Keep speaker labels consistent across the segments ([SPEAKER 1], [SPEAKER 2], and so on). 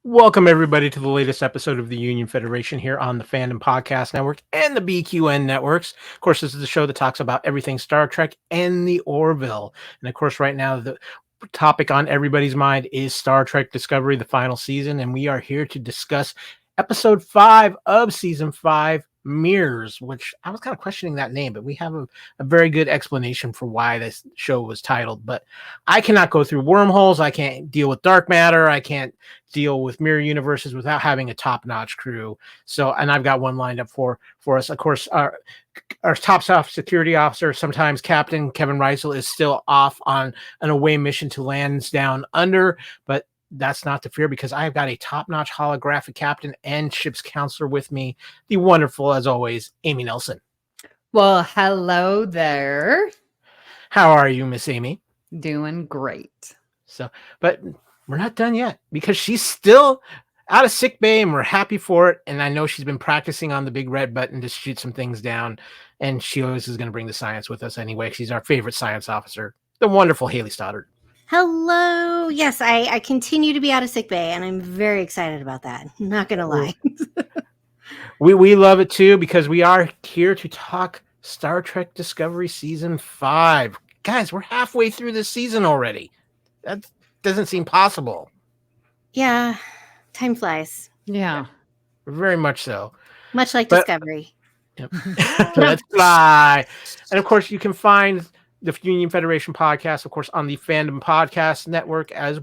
[SPEAKER 1] Welcome, everybody, to the latest episode of the Union Federation here on the Fandom Podcast Network and the BQN networks. Of course, this is the show that talks about everything Star Trek and the Orville. And of course, right now, the topic on everybody's mind is Star Trek Discovery, the final season. And we are here to discuss episode 5 of season 5, Mirrors, which I was kind of questioning that name, but we have a very good explanation for why this show was titled. But I cannot go through wormholes. I can't deal with dark matter. I can't deal with mirror universes without having a top-notch crew. So, and I've got one lined up for us. Of course, our top security officer, sometimes Captain Kevin Reisel, is still off on an away mission to Lansdowne Under, but that's not to fear because I've got a top-notch holographic captain and ship's counselor with me, the wonderful, as always, Amy Nelson.
[SPEAKER 2] Well, hello there.
[SPEAKER 1] How are you, Miss Amy?
[SPEAKER 2] Doing great.
[SPEAKER 1] So, but we're not done yet because she's still out of sick bay and we're happy for it. And I know she's been practicing on the big red button to shoot some things down. And she always is going to bring the science with us anyway. She's our favorite science officer, the wonderful Haley Stoddard.
[SPEAKER 3] Hello. Yes, I continue to be out of sick bay, and I'm very excited about that. I'm not going to lie.
[SPEAKER 1] we love it too because we are here to talk Star Trek Discovery Season 5. Guys, we're halfway through this season already. That doesn't seem possible.
[SPEAKER 3] Yeah, time flies.
[SPEAKER 2] Yeah.
[SPEAKER 1] Very much so.
[SPEAKER 3] Much like Discovery.
[SPEAKER 1] Yep. Let's fly. And of course, you can find the Union Federation podcast, of course, on the Fandom Podcast Network, as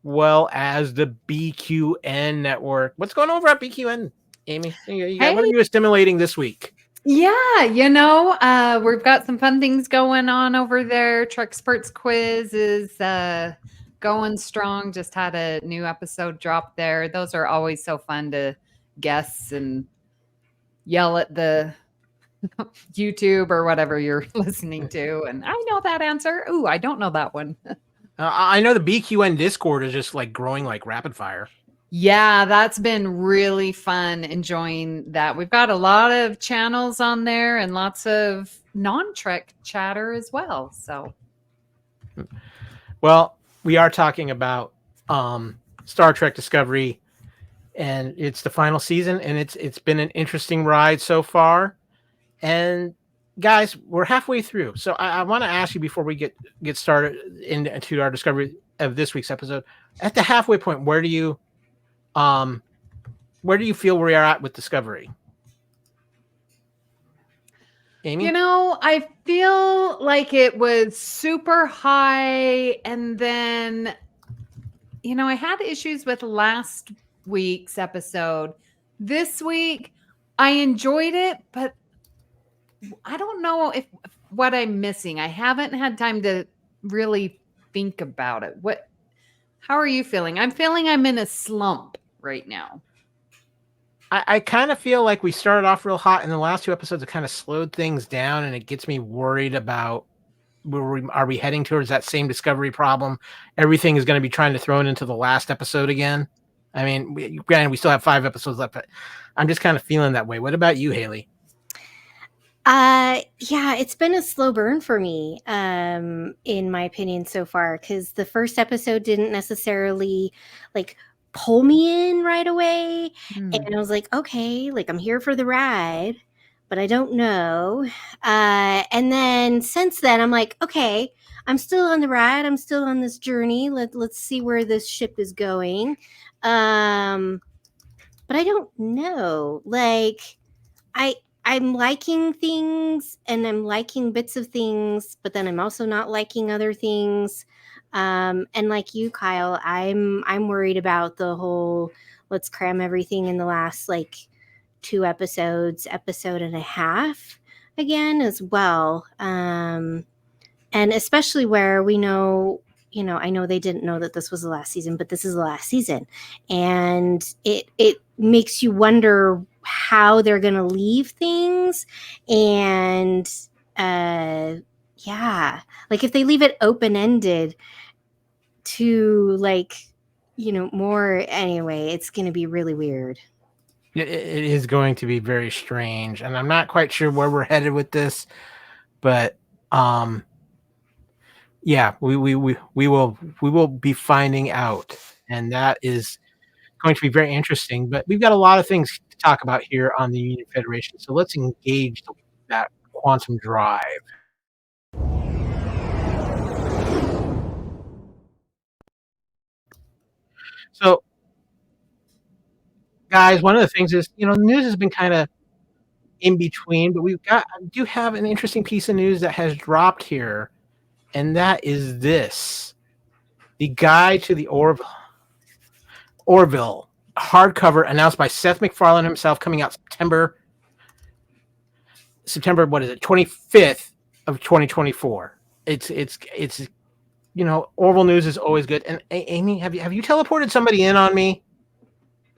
[SPEAKER 1] well as the BQN network. What's going over at BQN, Amy? What are you stimulating this week?
[SPEAKER 2] Yeah, we've got some fun things going on over there. Trek Sports Quiz is going strong. Just had a new episode drop there. Those are always so fun to guess and yell at the YouTube or whatever you're listening to. And I know that answer. Ooh, I don't know that one.
[SPEAKER 1] I know the BQN Discord is just like growing like rapid fire.
[SPEAKER 2] Yeah, that's been really fun enjoying that. We've got a lot of channels on there and lots of non-Trek chatter as well. So,
[SPEAKER 1] well, we are talking about Star Trek Discovery, and it's the final season, and it's been an interesting ride so far. And guys, we're halfway through. So I want to ask you before we get started into our discovery of this week's episode, at the halfway point, where do you feel we are at with Discovery? Amy?
[SPEAKER 2] I feel like it was super high, and then I had issues with last week's episode. This week I enjoyed it, but I don't know what I'm missing. I haven't had time to really think about it. How are you feeling? I'm feeling I'm in a slump right now.
[SPEAKER 1] I kind of feel like we started off real hot, and the last two episodes have kind of slowed things down, and it gets me worried about are we heading towards that same Discovery problem? Everything is going to be trying to throw it into the last episode again. I mean, granted, we still have 5 episodes left, but I'm just kind of feeling that way. What about you, Haley?
[SPEAKER 3] Yeah, it's been a slow burn for me, in my opinion so far, because the first episode didn't necessarily like pull me in right away. And I was like, okay, like I'm here for the ride, but I don't know. And then since then I'm like, okay, I'm still on the ride. I'm still on this journey. Let's see where this ship is going. But I don't know. Like I'm liking things and I'm liking bits of things, but then I'm also not liking other things. And like you, Kyle, I'm worried about the whole let's cram everything in the last like 2 episode and a half again as well. And especially where we know, I know they didn't know that this was the last season, but this is the last season. And it makes you wonder how they're going to leave things. And yeah, like if they leave it open-ended to like, more anyway, it's going to be really weird.
[SPEAKER 1] It is going to be very strange, and I'm not quite sure where we're headed with this, but yeah, we will be finding out, and that is going to be very interesting. But we've got a lot of things to talk about here on the Union Federation. So let's engage that quantum drive. So, guys, one of the things is, news has been kind of in between, but I do have an interesting piece of news that has dropped here, and that is this: the guide to the Orville hardcover announced by Seth MacFarlane himself, coming out September 25th of 2024. It's Orville news is always good. And Amy, have you teleported somebody in on me?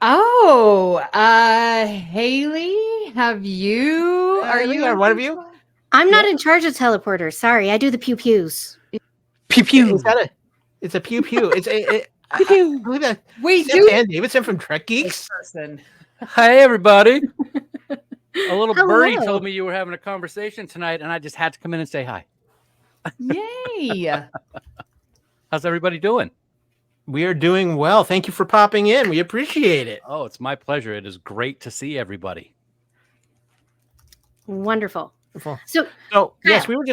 [SPEAKER 2] Oh, Haley, have you? Are you?
[SPEAKER 1] One of you?
[SPEAKER 3] I'm not in charge of teleporters. Sorry, I do the pew pews.
[SPEAKER 1] Pew pew. It's a pew pew. It's a pew pew.
[SPEAKER 2] Wait,
[SPEAKER 1] Dan Davidson from Trek Geeks.
[SPEAKER 4] Hi, everybody. A little
[SPEAKER 3] Hello.
[SPEAKER 4] birdie told me you were having a conversation tonight, and I just had to come in and say hi.
[SPEAKER 2] Yay.
[SPEAKER 4] How's everybody doing?
[SPEAKER 1] We are doing well. Thank you for popping in. We appreciate it.
[SPEAKER 4] Oh, it's my pleasure. It is great to see everybody.
[SPEAKER 3] Wonderful.
[SPEAKER 1] So yes, we were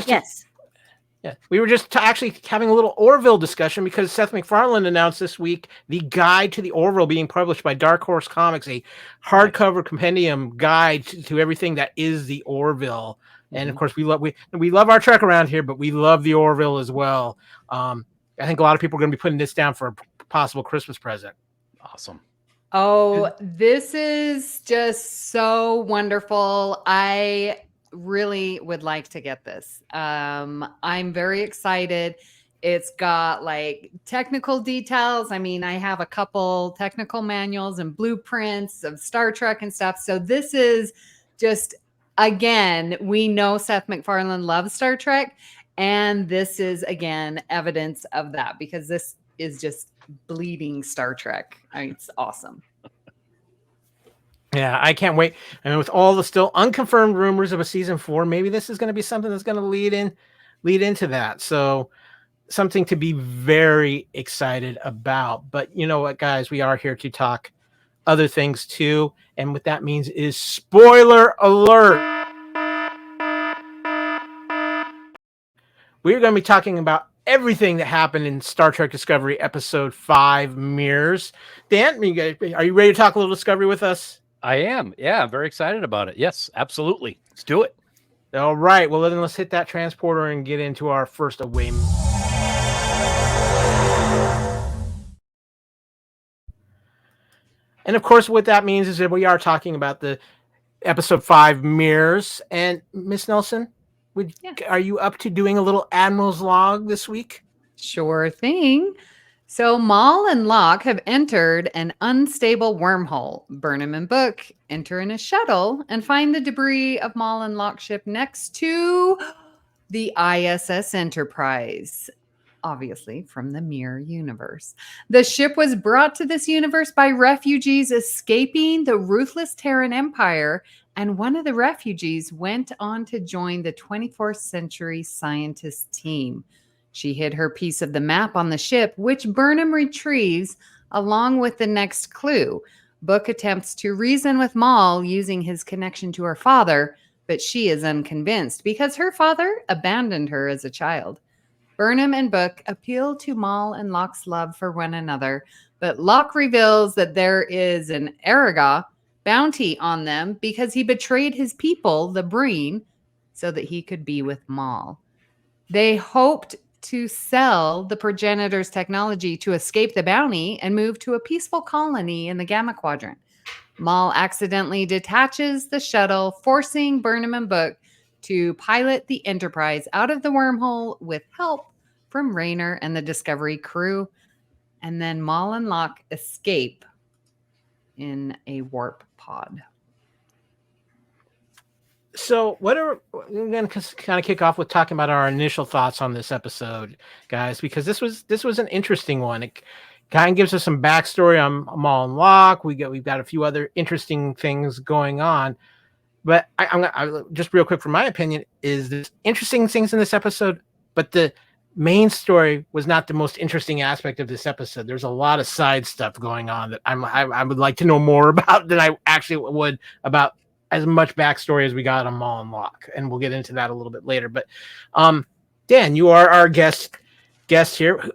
[SPEAKER 1] just actually having a little Orville discussion because Seth MacFarlane announced this week the guide to the Orville being published by Dark Horse Comics, a hardcover compendium guide to everything that is the Orville. And of course, we love our Trek around here, but we love the Orville as well. I think a lot of people are going to be putting this down for a possible Christmas present.
[SPEAKER 4] Awesome.
[SPEAKER 2] Oh, this is just so wonderful. I really would like to get this. I'm very excited. It's got like technical details. I mean, I have a couple technical manuals and blueprints of Star Trek and stuff. So this is just, again, we know Seth MacFarlane loves Star Trek. And this is, again, evidence of that because this is just bleeding Star Trek. It's awesome.
[SPEAKER 1] Yeah, I can't wait. I mean, with all the still unconfirmed rumors of a season 4, maybe this is going to be something that's going to lead into that. So something to be very excited about. But you know what, guys, we are here to talk other things too. And what that means is spoiler alert. We're going to be talking about everything that happened in Star Trek Discovery Episode 05 Mirrors. Dan, are you ready to talk a little Discovery with us?
[SPEAKER 4] I am. Yeah, I'm very excited about it. Yes, absolutely. Let's do it.
[SPEAKER 1] All right. Well, then let's hit that transporter and get into our first away. And of course, what that means is that we are talking about the Episode 5 Mirrors. And Miss Nelson, are you up to doing a little Admiral's Log this week?
[SPEAKER 2] Sure thing. So Mal and Locke have entered an unstable wormhole. Burnham and Book enter in a shuttle and find the debris of Mal and Locke's ship next to the ISS Enterprise, obviously from the Mirror universe. The ship was brought to this universe by refugees escaping the ruthless Terran Empire, and one of the refugees went on to join the 24th century scientist team. She hid her piece of the map on the ship, which Burnham retrieves along with the next clue. Book attempts to reason with Mal using his connection to her father, but she is unconvinced because her father abandoned her as a child. Burnham and Book appeal to Mal and Locke's love for one another, but Locke reveals that there is an Araga bounty on them because he betrayed his people, the Breen, so that he could be with Mal. They hoped to sell the progenitor's technology to escape the bounty and move to a peaceful colony in the Gamma Quadrant. Mal accidentally detaches the shuttle, forcing Burnham and Book to pilot the Enterprise out of the wormhole with help from Rayner and the Discovery crew. And then Mal and Locke escape in a warp pod.
[SPEAKER 1] So we're going to kind of kick off with talking about our initial thoughts on this episode, guys, because this was an interesting one. It kind of gives us some backstory on Mal and Locke. We've got a few other interesting things going on, but I just real quick, from my opinion, is there's interesting things in this episode, but the main story was not the most interesting aspect of this episode. There's a lot of side stuff going on that I would like to know more about than I actually would about as much backstory as we got on Maul and Locke, and we'll get into that a little bit later. But Dan, you are our guest here.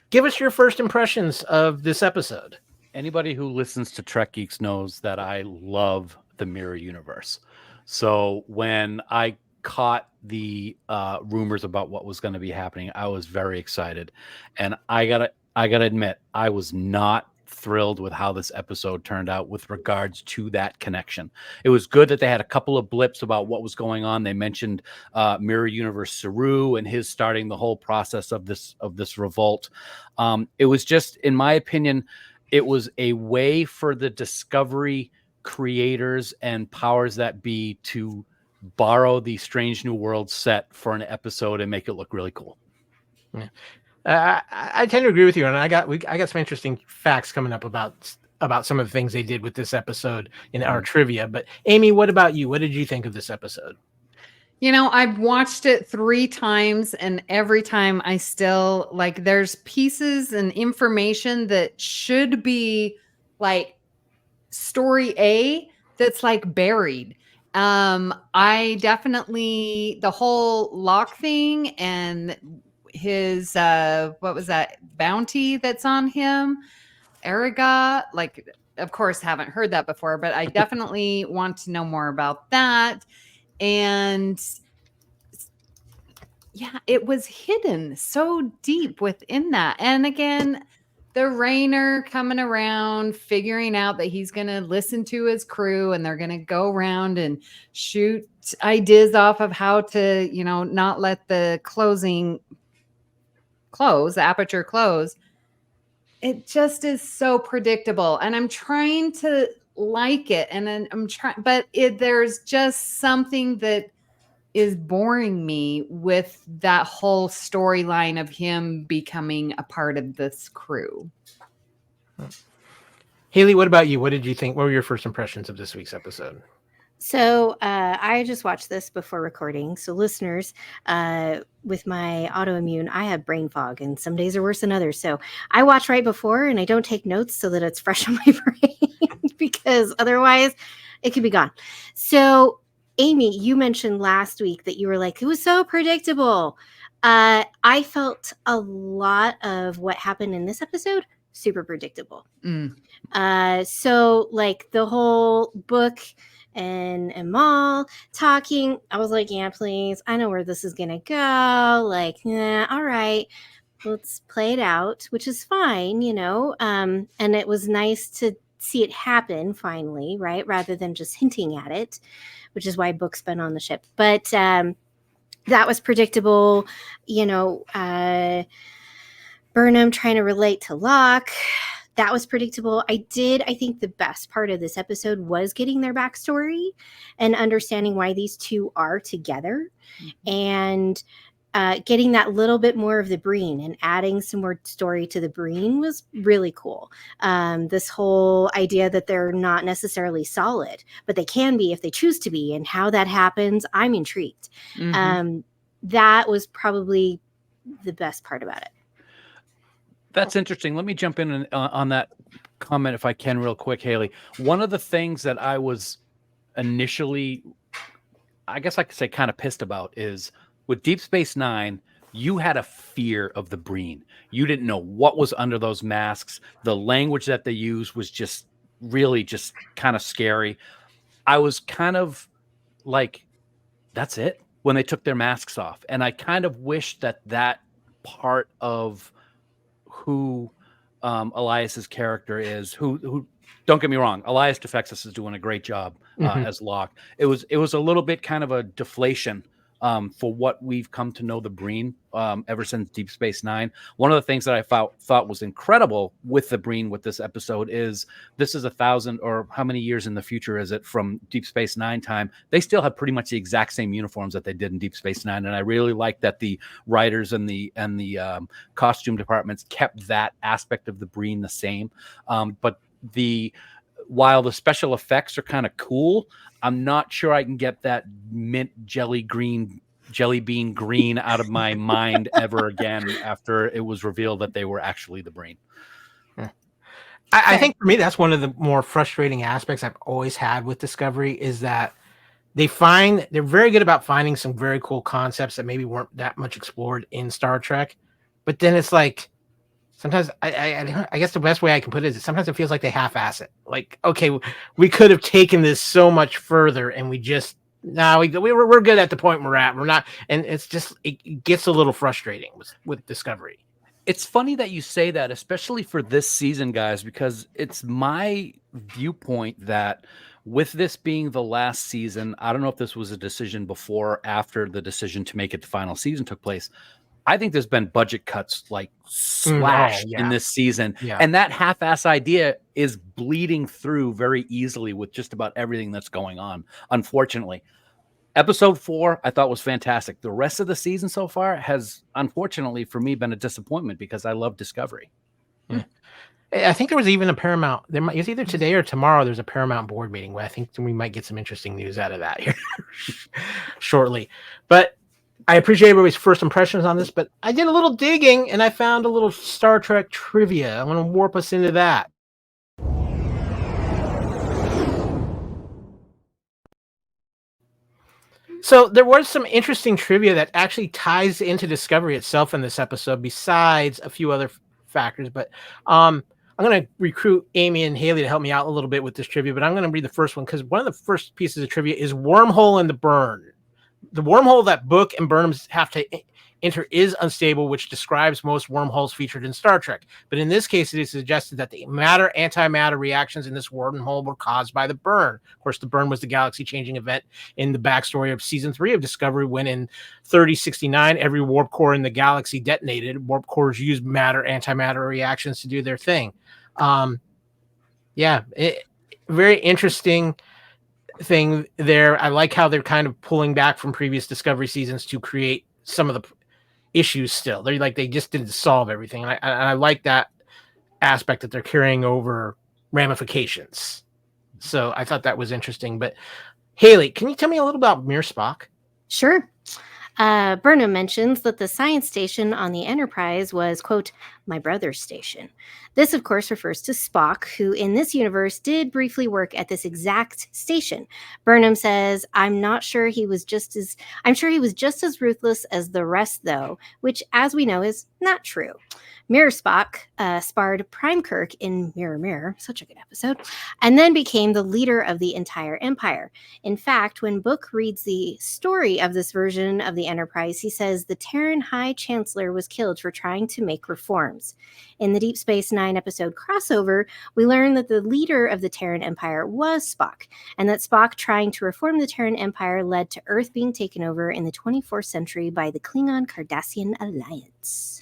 [SPEAKER 1] Give us your first impressions of this episode.
[SPEAKER 4] Anybody who listens to Trek Geeks knows that I love the mirror universe. So when I caught the rumors about what was going to be happening, I was very excited, and I gotta admit, I was not thrilled with how this episode turned out with regards to that connection. It was good that they had a couple of blips about what was going on. They mentioned Mirror Universe Saru and his starting the whole process of this revolt. It was just, in my opinion, it was a way for the Discovery creators and powers that be to borrow the Strange New World set for an episode and make it look really cool.
[SPEAKER 1] Yeah. I tend to agree with you, and I got some interesting facts coming up about some of the things they did with this episode in our trivia. But Amy, what about you? What did you think of this episode?
[SPEAKER 2] I've watched it 3 times, and every time I still there's pieces and information that should be story A that's buried. I definitely, the whole Locke thing and his what was that bounty that's on him, Eriga, of course haven't heard that before, but I definitely want to know more about that. And yeah, it was hidden so deep within that. And again, the Rainer coming around, figuring out that he's going to listen to his crew and they're going to go around and shoot ideas off of how to, not let the aperture close. It just is so predictable. And I'm trying to like it. And then I'm trying, but there's just something that is boring me with that whole storyline of him becoming a part of this crew.
[SPEAKER 1] Haley, what about you? What did you think? What were your first impressions of this week's episode?
[SPEAKER 3] So I just watched this before recording. So listeners, with my autoimmune, I have brain fog, and some days are worse than others. So I watch right before, and I don't take notes so that it's fresh on my brain because otherwise it could be gone. So Amy, you mentioned last week that you were like, it was so predictable. I felt a lot of what happened in this episode super predictable. So the whole book and Maul talking, I was like, yeah, please, I know where this is gonna go. All right, let's play it out, which is fine, and it was nice to see it happen finally, right, rather than just hinting at it, which is why Book's been on the ship. But that was predictable. Burnham trying to relate to Locke, that was predictable. I think the best part of this episode was getting their backstory and understanding why these two are together, and getting that little bit more of the Breen and adding some more story to the Breen was really cool. This whole idea that they're not necessarily solid, but they can be if they choose to be, and how that happens, I'm intrigued. That was probably the best part about it.
[SPEAKER 4] That's interesting. Let me jump in on that comment if I can real quick, Haley. One of the things that I was initially, I guess I could say kind of pissed about is with Deep Space Nine, you had a fear of the Breen. You didn't know what was under those masks. The language that they used was just really just kind of scary. I was kind of like, that's it, when they took their masks off. And I kind of wish that part of who Elias's character is, who don't get me wrong, Elias Defexis is doing a great job as Locke. It was a little bit kind of a deflation for what we've come to know the Breen ever since Deep Space Nine. One of the things that I thought was incredible with the Breen with this episode is this is 1,000 or how many years in the future is it from Deep Space Nine time? They still have pretty much the exact same uniforms that they did in Deep Space Nine, and I really like that the writers and the costume departments kept that aspect of the Breen the same. But while the special effects are kind of cool, I'm not sure I can get that mint jelly green jelly bean green out of my mind ever again after it was revealed that they were actually the brain.
[SPEAKER 1] I think for me, that's one of the more frustrating aspects I've always had with Discovery is that they're very good about finding some very cool concepts that maybe weren't that much explored in Star Trek. But then it's like, sometimes I guess the best way I can put it is sometimes it feels like they half-ass it. Like, okay, we could have taken this so much further, and we're good at the point we're at. We're not, and it gets a little frustrating with Discovery.
[SPEAKER 4] It's funny that you say that, especially for this season, guys, because it's my viewpoint that with this being the last season, I don't know if this was a decision before or after the decision to make it the final season took place. I think there's been budget cuts like slashed in this season. Yeah. And that half-ass idea is bleeding through very easily with just about everything that's going on, unfortunately. Episode 4, I thought was fantastic. The rest of the season so far has, unfortunately, for me, been a disappointment because I love Discovery.
[SPEAKER 1] Yeah. I think there was even a Paramount. It was either today or tomorrow. There's a Paramount board meeting where I think we might get some interesting news out of that here shortly. But I appreciate everybody's first impressions on this. But I did a little digging and I found a little Star Trek trivia. I'm going to warp us into that. So there was some interesting trivia that actually ties into Discovery itself in this episode, besides a few other factors. But I'm going to recruit Amy and Haley to help me out a little bit with this trivia. But I'm going to read the first one because one of the first pieces of trivia is wormhole in the burn. The wormhole that Book and Burnham have to enter is unstable, which describes most wormholes featured in Star Trek. But in this case, it is suggested that the matter-antimatter reactions in this wormhole were caused by the burn. Of course, the burn was the galaxy-changing event in the backstory of Season 3 of Discovery, when in 3069, every warp core in the galaxy detonated. Warp cores used matter-antimatter reactions to do their thing. Very interesting thing there. I like how they're kind of pulling back from previous Discovery seasons to create some of the issues still. They just didn't solve everything. And I like that aspect that they're carrying over ramifications. So I thought that was interesting. But Haley, can you tell me a little about Mir Spock?
[SPEAKER 3] Sure. Burnham mentions that the science station on the Enterprise was, quote, my brother's station. This, of course, refers to Spock, who in this universe did briefly work at this exact station. Burnham says, I'm sure he was just as ruthless as the rest, though, which, as we know, is not true. Mirror Spock sparred Prime Kirk in Mirror Mirror, such a good episode, and then became the leader of the entire Empire. In fact, when Book reads the story of this version of the Enterprise, he says the Terran High Chancellor was killed for trying to make reforms. In the Deep Space Nine episode crossover, we learn that the leader of the Terran Empire was Spock, and that Spock trying to reform the Terran Empire led to Earth being taken over in the 24th century by the Klingon-Cardassian alliance.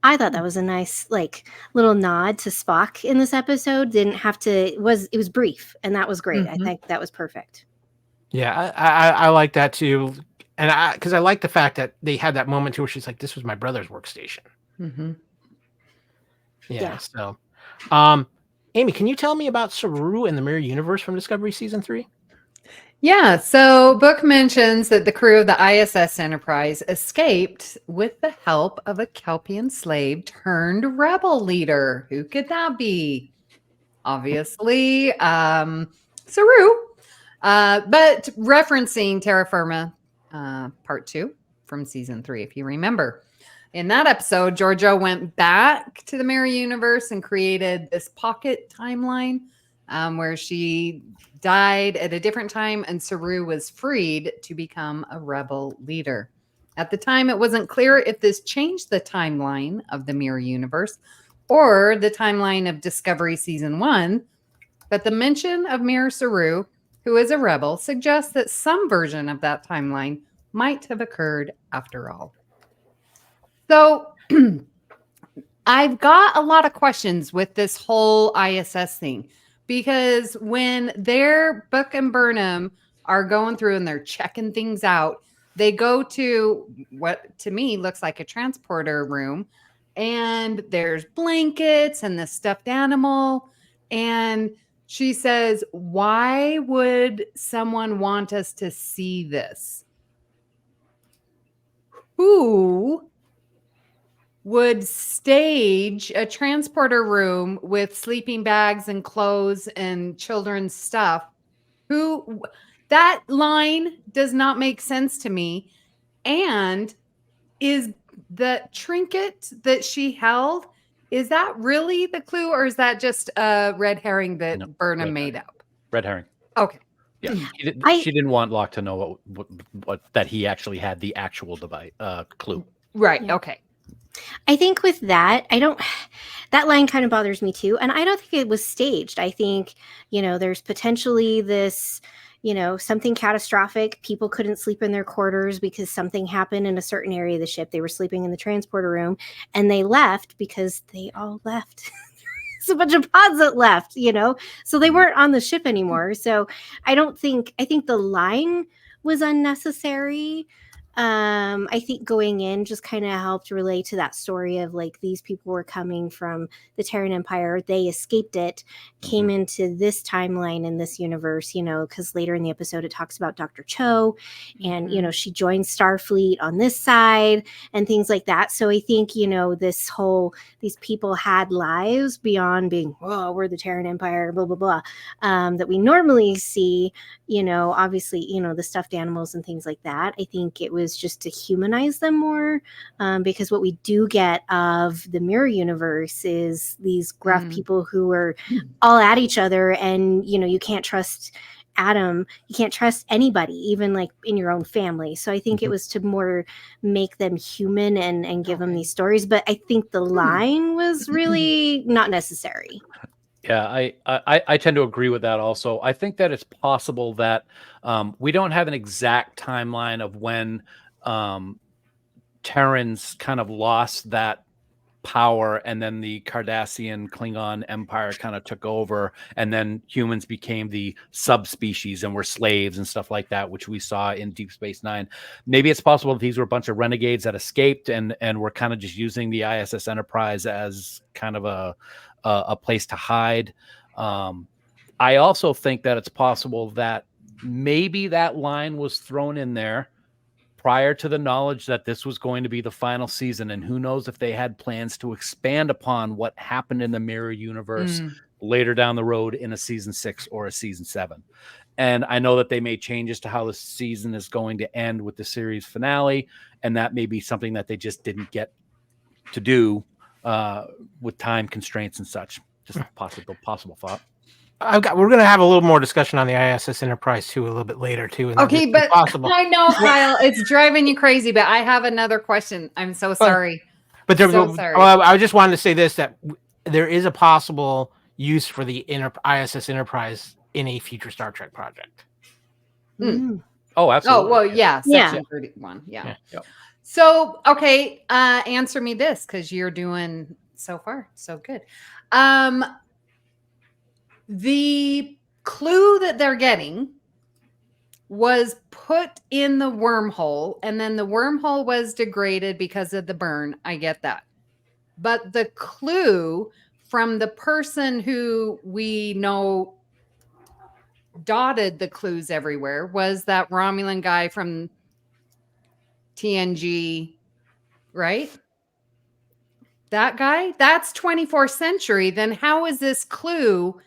[SPEAKER 3] I thought that was a nice, little nod to Spock in this episode. It was brief, and that was great. Mm-hmm. I think that was perfect.
[SPEAKER 1] Yeah, I like that too. And because I like the fact that they had that moment too where she's like, this was my brother's workstation.
[SPEAKER 2] Mm-hmm.
[SPEAKER 1] Yeah. So, Amy, can you tell me about Saru and the Mirror Universe from Discovery Season 3?
[SPEAKER 2] Yeah, so Book mentions that the crew of the ISS Enterprise escaped with the help of a Kelpian slave turned rebel leader. Who could that be? Obviously, Saru. But referencing Terra Firma Part 2 from Season 3, if you remember. In that episode, Georgia went back to the Mirror Universe and created this pocket timeline where she died at a different time and Saru was freed to become a rebel leader. At the time, it wasn't clear if this changed the timeline of the Mirror Universe or the timeline of Discovery Season 1, but the mention of Mirror Saru, who is a rebel, suggests that some version of that timeline might have occurred after all. So I've got a lot of questions with this whole ISS thing. Because when their Book and Burnham are going through and they're checking things out, they go to what to me looks like a transporter room, and there's blankets and the stuffed animal. And she says, why would someone want us to see this? who would stage a transporter room with sleeping bags and clothes and children's stuff. That line does not make sense to me. And is the trinket that she held, is that really the clue, or is that just a red herring that Burnham made up?
[SPEAKER 4] Red herring.
[SPEAKER 2] Okay.
[SPEAKER 4] Yeah, she didn't want Locke to know what that he actually had the actual device clue.
[SPEAKER 2] Right.
[SPEAKER 3] Yeah.
[SPEAKER 2] Okay.
[SPEAKER 3] I think with that, that line kind of bothers me too. And I don't think it was staged. I think, there's potentially this, something catastrophic. People couldn't sleep in their quarters because something happened in a certain area of the ship. They were sleeping in the transporter room and they left because they all left. It's a bunch of pods that left, so they weren't on the ship anymore. So I think the line was unnecessary. I think going in just kind of helped relate to that story of like these people were coming from the Terran Empire. They escaped it, came into this timeline in this universe, because later in the episode it talks about Dr. Cho and, she joined Starfleet on this side and things like that. So I think, these people had lives beyond being, we're the Terran Empire, blah, blah, blah, that we normally see, obviously, the stuffed animals and things like that. I think it was just to humanize them more, because what we do get of the mirror universe is these gruff people who are all at each other, and you can't trust Adam, you can't trust anybody, even like in your own family. So I think it was to more make them human and give them these stories, but I think the line was really not necessary.
[SPEAKER 4] Yeah, I tend to agree with that also. I think that it's possible that we don't have an exact timeline of when Terrans kind of lost that power and then the Cardassian Klingon Empire kind of took over, and then humans became the subspecies and were slaves and stuff like that, which we saw in Deep Space Nine. Maybe it's possible that these were a bunch of renegades that escaped and were kind of just using the ISS Enterprise as kind of a place to hide. I also think that it's possible that maybe that line was thrown in there prior to the knowledge that this was going to be the final season. And who knows if they had plans to expand upon what happened in the mirror universe later down the road in a season 6 or a season 7. And I know that they made changes to how the season is going to end with the series finale. And that may be something that they just didn't get to do with time constraints and such. Just a possible thought.
[SPEAKER 1] We're going to have a little more discussion on the ISS Enterprise too a little bit later too.
[SPEAKER 2] Okay, but I know, Kyle, it's driving you crazy, but I have another question. I'm so sorry.
[SPEAKER 1] But sorry. I just wanted to say this, that there is a possible use for the ISS Enterprise in a future Star Trek project.
[SPEAKER 4] Oh, absolutely.
[SPEAKER 2] Oh, well, yeah. Section 31. Yeah. Yep. So, okay, answer me this, because you're doing so far so good. The clue that they're getting was put in the wormhole, and then the wormhole was degraded because of the burn. I get that. But the clue from the person who we know dotted the clues everywhere was that Romulan guy from TNG, right? That guy? That's 24th century. Then how is this clue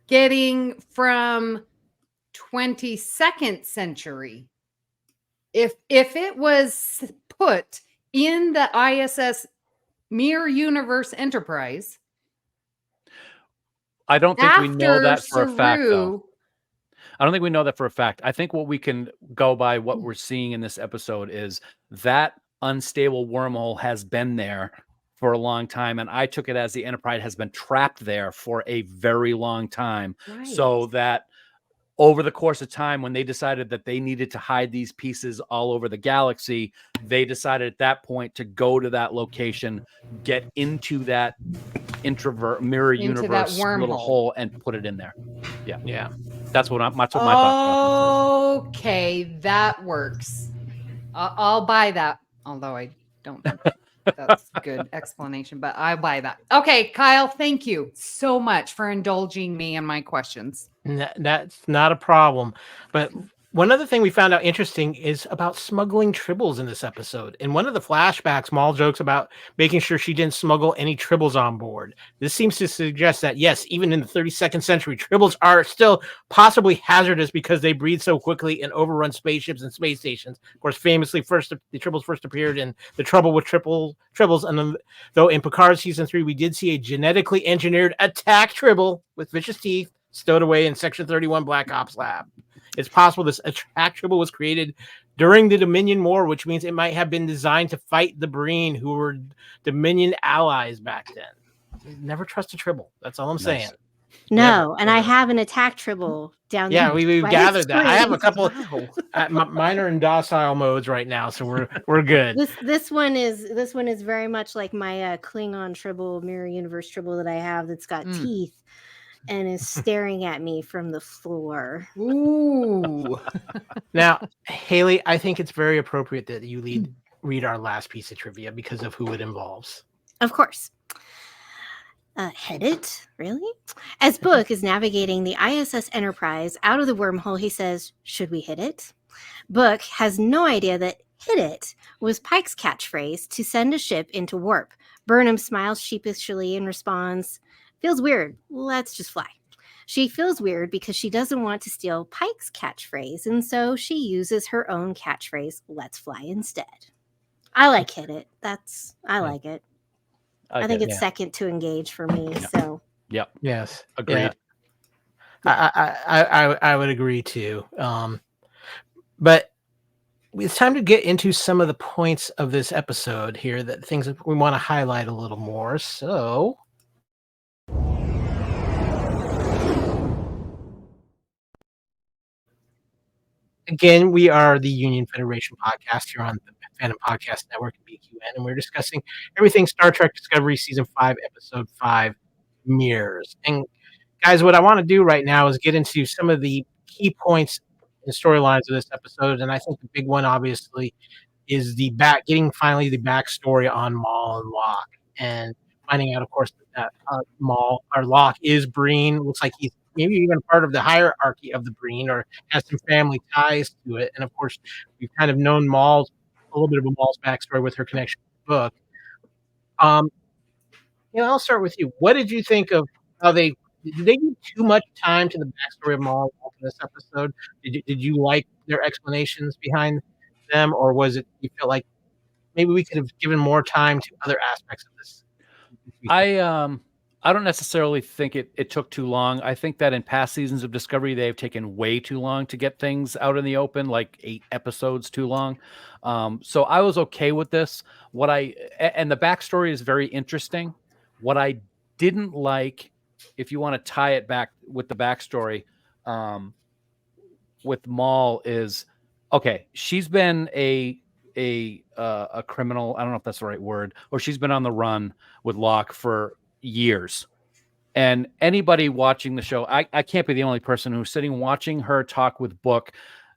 [SPEAKER 2] getting from 22nd century? If it was put in the ISS Mirror Universe Enterprise,
[SPEAKER 4] I don't think we know that for a fact, though. I don't think we know that for a fact. I think what we can go by, what we're seeing in this episode, is that unstable wormhole has been there for a long time, and I took it as the Enterprise has been trapped there for a very long time. Right. So that over the course of time, when they decided that they needed to hide these pieces all over the galaxy, they decided at that point to go to that location, get into that mirror universe little hole, and put it in there. Yeah. That's what my thought.
[SPEAKER 2] Okay, that works. I'll buy that, although I don't think that's a good explanation, but I buy that. Okay, Kyle, thank you so much for indulging me in my questions.
[SPEAKER 1] That's not a problem. But One other thing we found out interesting is about smuggling tribbles in this episode. In one of the flashbacks, Maul jokes about making sure she didn't smuggle any tribbles on board. This seems to suggest that, yes, even in the 32nd century, tribbles are still possibly hazardous because they breathe so quickly and overrun spaceships and space stations. Of course, famously, the tribbles first appeared in The Trouble with Tribbles. And though in Picard Season 3, we did see a genetically engineered attack tribble with vicious teeth stowed away in Section 31 Black Ops lab. It's possible this attack tribble was created during the Dominion War, which means it might have been designed to fight the Breen, who were Dominion allies back then. Never trust a tribble. That's all I'm saying.
[SPEAKER 3] No, and I have an attack tribble down there.
[SPEAKER 1] Yeah, we've gathered that. I have a couple. Mine are in docile modes right now, so we're good.
[SPEAKER 3] This one is very much like my Klingon tribble, Mirror Universe tribble that I have that's got teeth and is staring at me from the floor.
[SPEAKER 2] Ooh.
[SPEAKER 1] Now, Haley, I think it's very appropriate that you read our last piece of trivia because of who it involves.
[SPEAKER 3] Of course. Hit it? Really? As Book is navigating the ISS Enterprise out of the wormhole, he says, "Should we hit it?" Book has no idea that "hit it" was Pike's catchphrase to send a ship into warp. Burnham smiles sheepishly and responds, "Feels weird. Let's just fly." She feels weird because she doesn't want to steal Pike's catchphrase, and so she uses her own catchphrase, "Let's fly" instead. I like "hit it." I like it. I think it's second to engage for me.
[SPEAKER 4] Yeah.
[SPEAKER 3] So.
[SPEAKER 4] Yep.
[SPEAKER 1] Yes.
[SPEAKER 4] Agreed.
[SPEAKER 1] Yeah. I would agree too. But it's time to get into some of the points of this episode here, that things that we want to highlight a little more. So. Again, we are the Union Federation podcast here on the Fandom Podcast Network and BQN, and we're discussing everything Star Trek Discovery Season 5, Episode 5, Mirrors. And guys, what I want to do right now is get into some of the key points and storylines of this episode, and I think the big one, obviously, is getting finally the backstory on Maul and Locke, and finding out, of course, that Locke is Breen. Looks like he's maybe even part of the hierarchy of the Breen, or has some family ties to it. And of course, we've kind of known a little bit of a Maul's backstory with her connection to the book. I'll start with you. What did you think of how did they give too much time to the backstory of Maul in this episode? Did you like their explanations behind them, or was it you felt like maybe we could have given more time to other aspects of this?
[SPEAKER 4] I don't necessarily think it took too long. I think that in past seasons of Discovery, they've taken way too long to get things out in the open, like 8 episodes too long. So I was okay with this. And the backstory is very interesting. What I didn't like, if you want to tie it back with the backstory, with Maul is, okay, she's been a criminal. I don't know if that's the right word, or she's been on the run with Locke for years. And anybody watching the show, I can't be the only person who's sitting watching her talk with Book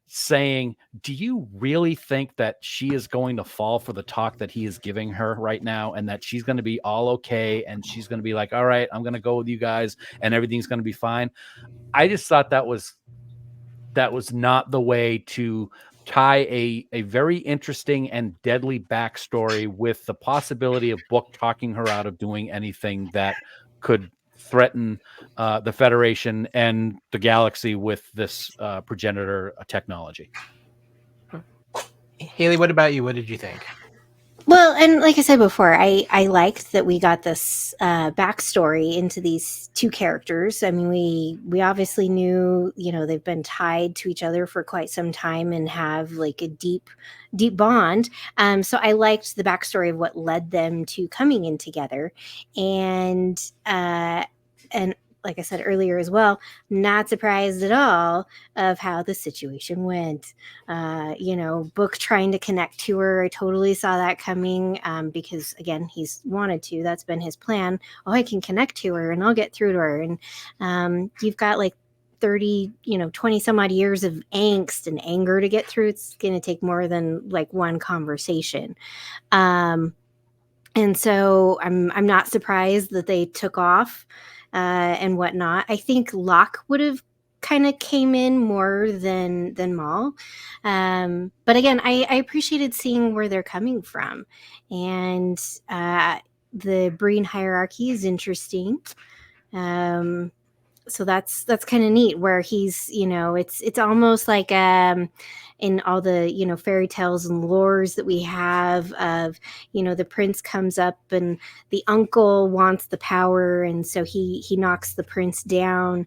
[SPEAKER 4] saying, do you really think that she is going to fall for the talk that he is giving her right now, and that she's going to be all okay, and she's going to be like, all right, I'm going to go with you guys and everything's going to be fine? I just thought that was not the way to tie a very interesting and deadly backstory with the possibility of Book talking her out of doing anything that could threaten the Federation and the galaxy with this progenitor technology.
[SPEAKER 1] Haley, what about you? What did you think?
[SPEAKER 3] Well, and like I said before, I liked that we got this backstory into these two characters. I mean, we obviously knew, they've been tied to each other for quite some time and have like a deep bond. So I liked the backstory of what led them to coming in together. And like I said earlier as well, not surprised at all of how the situation went. Book trying to connect to her. I totally saw that coming because, again, he's wanted to. That's been his plan. Oh, I can connect to her and I'll get through to her. And you've got like 20 some odd years of angst and anger to get through. It's going to take more than like one conversation. And so I'm not surprised that they took off and whatnot. I think Locke would have kind of came in more than Maul. But again, I appreciated seeing where they're coming from, and the Breen hierarchy is interesting. So that's kind of neat, where he's, it's almost like in all the fairy tales and lores that we have of, the prince comes up and the uncle wants the power, and so he knocks the prince down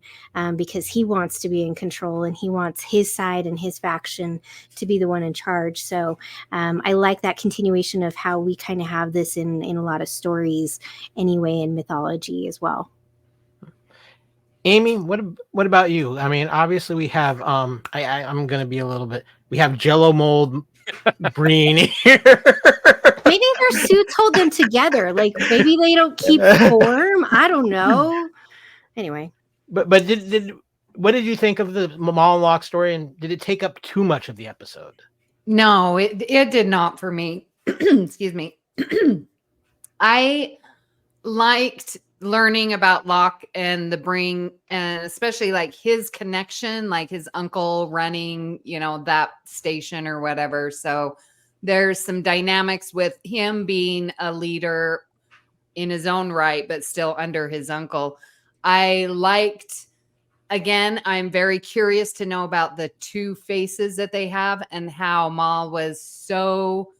[SPEAKER 3] because he wants to be in control and he wants his side and his faction to be the one in charge. So I like that continuation of how we kind of have this in a lot of stories anyway, in mythology as well.
[SPEAKER 1] Amy, what about you? I mean, obviously we have I'm gonna be a little bit. We have Jello mold Breen here.
[SPEAKER 3] Maybe their suits hold them together. Like maybe they don't keep form. I don't know. Anyway,
[SPEAKER 1] but what did you think of the Maul and Locke story, and did it take up too much of the episode?
[SPEAKER 2] No, it did not for me. Excuse me. I liked learning about Locke and the Breen, and especially like his connection, like his uncle running, that station or whatever. So there's some dynamics with him being a leader in his own right, but still under his uncle. I liked, again, I'm very curious to know about the two faces that they have and how Maul was so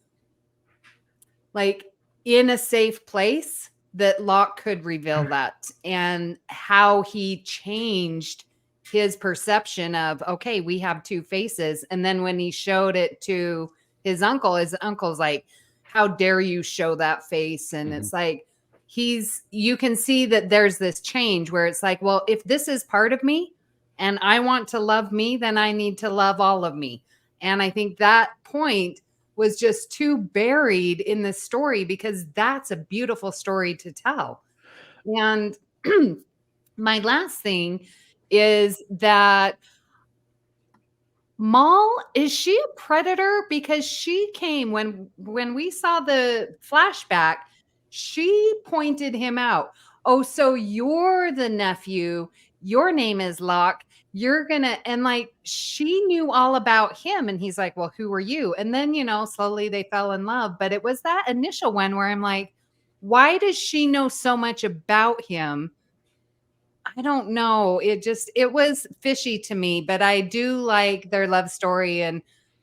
[SPEAKER 2] like in a safe place that Locke could reveal that, and how he changed his perception of, okay, we have two faces. And then when he showed it to his uncle's like, how dare you show that face? And it's like, you can see that there's this change where it's like, well, if this is part of me and I want to love me, then I need to love all of me. And I think that point was just too buried in the story, because that's a beautiful story to tell. And my last thing is that Maul, is she a predator? Because she came when we saw the flashback, she pointed him out. Oh, so you're the nephew. Your name is Locke. And like, she knew all about him, and he's like, well, who are you? And then, slowly they fell in love. But it was that initial one where I'm like, why does she know so much about him? I don't know. It was fishy to me, but I do like their love story and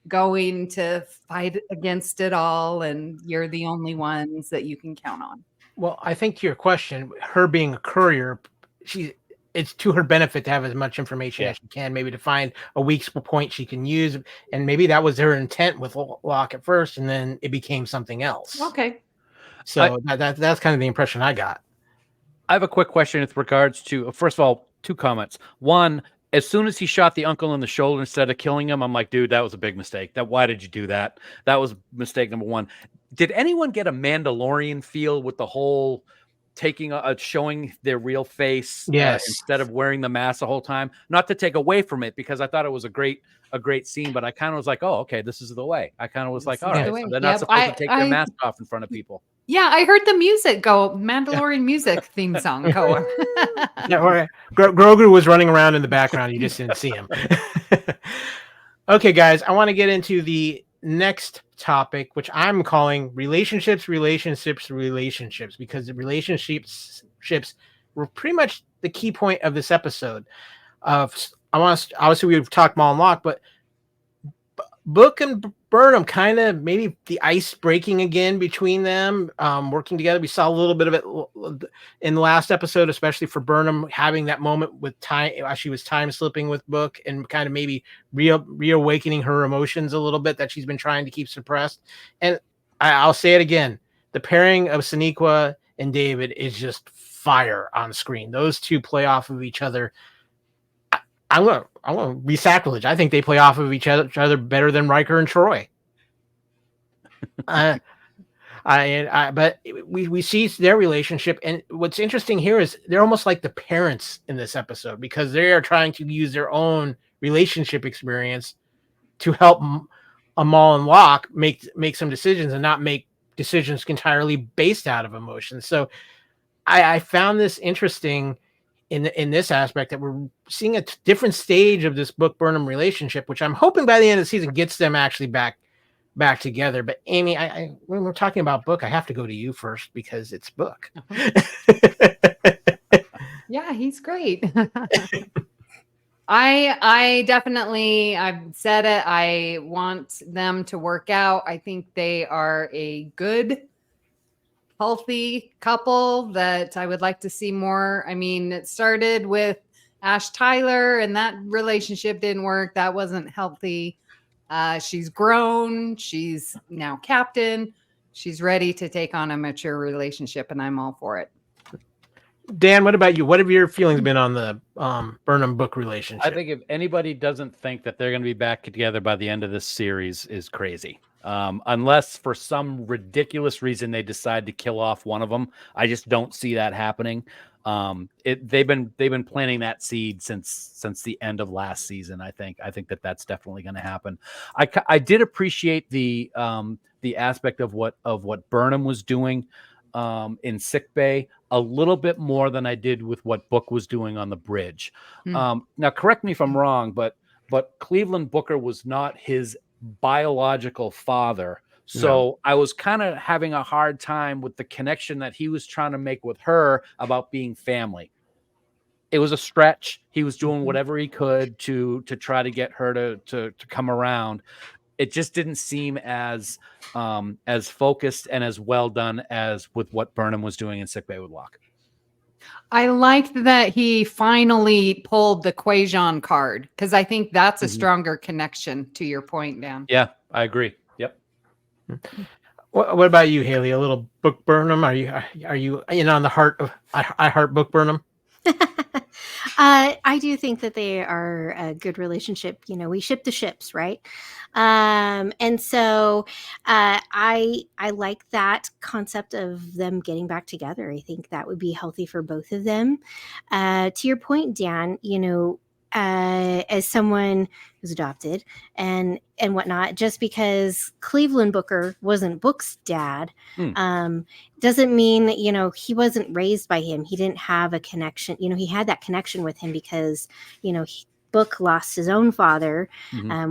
[SPEAKER 2] going to fight against it all. And you're the only ones that you can count on.
[SPEAKER 1] Well, I think to your question, her being a courier, it's to her benefit to have as much information as she can, maybe to find a weak point she can use. And maybe that was her intent with Locke at first, and then it became something else.
[SPEAKER 2] Okay.
[SPEAKER 1] So that's kind of the impression I got.
[SPEAKER 4] I have a quick question with regards to, first of all, two comments. One, as soon as he shot the uncle in the shoulder instead of killing him, I'm like, dude, that was a big mistake. Why did you do that? That was mistake number one. Did anyone get a Mandalorian feel with the whole showing their real face instead of wearing the mask the whole time? Not to take away from it, because I thought it was a great scene, but I kind of was like, oh, okay, this is the way. I kind of was like, all right, so they're not supposed to take their mask off in front of people.
[SPEAKER 2] Yeah, I heard the music go, Mandalorian music theme song go.
[SPEAKER 1] Grogu was running around in the background. You just didn't see him. Okay, guys, I want to get into the next topic, which I'm calling relationships, because the relationships were pretty much the key point of this episode. Obviously we've talked Maul and Locke, but Book and Burnham, kind of maybe the ice breaking again between them, working together. We saw a little bit of it in the last episode, especially for Burnham having that moment with time, she was time slipping with Book, and kind of maybe reawakening her emotions a little bit that she's been trying to keep suppressed. And I'll say it again, the pairing of Sonequa and David is just fire on screen. Those two play off of each other. I'm gonna be sacrilege. I think they play off of each other better than Riker and Troy. But we see their relationship, and what's interesting here is they're almost like the parents in this episode, because they are trying to use their own relationship experience to help Maul and Locke make some decisions, and not make decisions entirely based out of emotions. So I found this interesting in this aspect that we're seeing a different stage of this Book Burnham relationship, which I'm hoping by the end of the season gets them actually back together. But Amy, I when we're talking about Book, I have to go to you first because it's Book.
[SPEAKER 2] Yeah, he's great. I definitely, I've said it, I want them to work out. I think they are a good, healthy couple that I would like to see more. I mean, it started with Ash Tyler and that relationship didn't work. That wasn't healthy. She's grown. She's now captain. She's ready to take on a mature relationship, and I'm all for it.
[SPEAKER 1] Dan, what about you? What have your feelings been on the Burnham Book relationship?
[SPEAKER 4] I think if anybody doesn't think that they're going to be back together by the end of this series is crazy. Unless for some ridiculous reason they decide to kill off one of them. I just don't see that happening. They've been planting that seed since the end of last season. I think that that's definitely going to happen. I did appreciate the aspect of what Burnham was doing in sickbay a little bit more than I did with what Book was doing on the bridge. Now, correct me if I'm wrong, but Cleveland Booker was not his biological father. So no. I was kind of having a hard time with the connection that he was trying to make with her about being family. It was a stretch. He was doing whatever he could to try to get her to come around. It just didn't seem as focused and as well done as with what Burnham was doing in Sickbay with Locke.
[SPEAKER 2] I liked that he finally pulled the Quajon card because I think that's a stronger connection to your point, Dan.
[SPEAKER 4] Yeah, I agree. Yep.
[SPEAKER 1] What about you, Haley? A little Book Burnham? Are you on the heart of I Heart Book Burnham?
[SPEAKER 3] I do think that they are a good relationship. You know, we ship the ships, right? And so I like that concept of them getting back together. I think that would be healthy for both of them. To your point, Dan, you know, as someone who's adopted and whatnot, just because Cleveland Booker wasn't Book's dad, doesn't mean that, you know, he wasn't raised by him. He didn't have a connection. You know, he had that connection with him because, you know, Book lost his own father.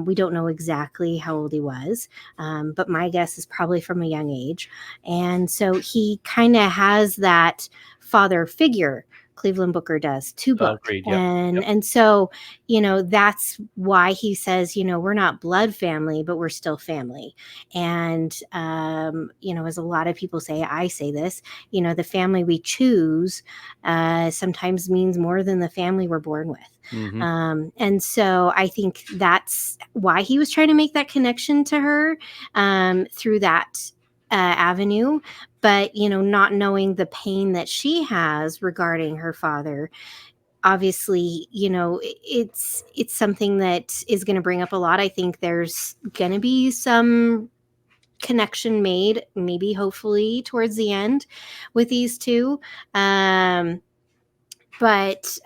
[SPEAKER 3] We don't know exactly how old he was, but my guess is probably from a young age. And so he kind of has that father figure. Cleveland Booker does to Book.
[SPEAKER 4] Agreed,
[SPEAKER 3] and so, you know, that's why he says, you know, we're not blood family, but we're still family. And, you know, as a lot of people say, I say this, you know, the family we choose sometimes means more than the family we're born with. And so I think that's why he was trying to make that connection to her through that avenue, but, you know, not knowing the pain that she has regarding her father. Obviously, you know, it's something that is going to bring up a lot. I think there's going to be some connection made, maybe hopefully towards the end with these two. But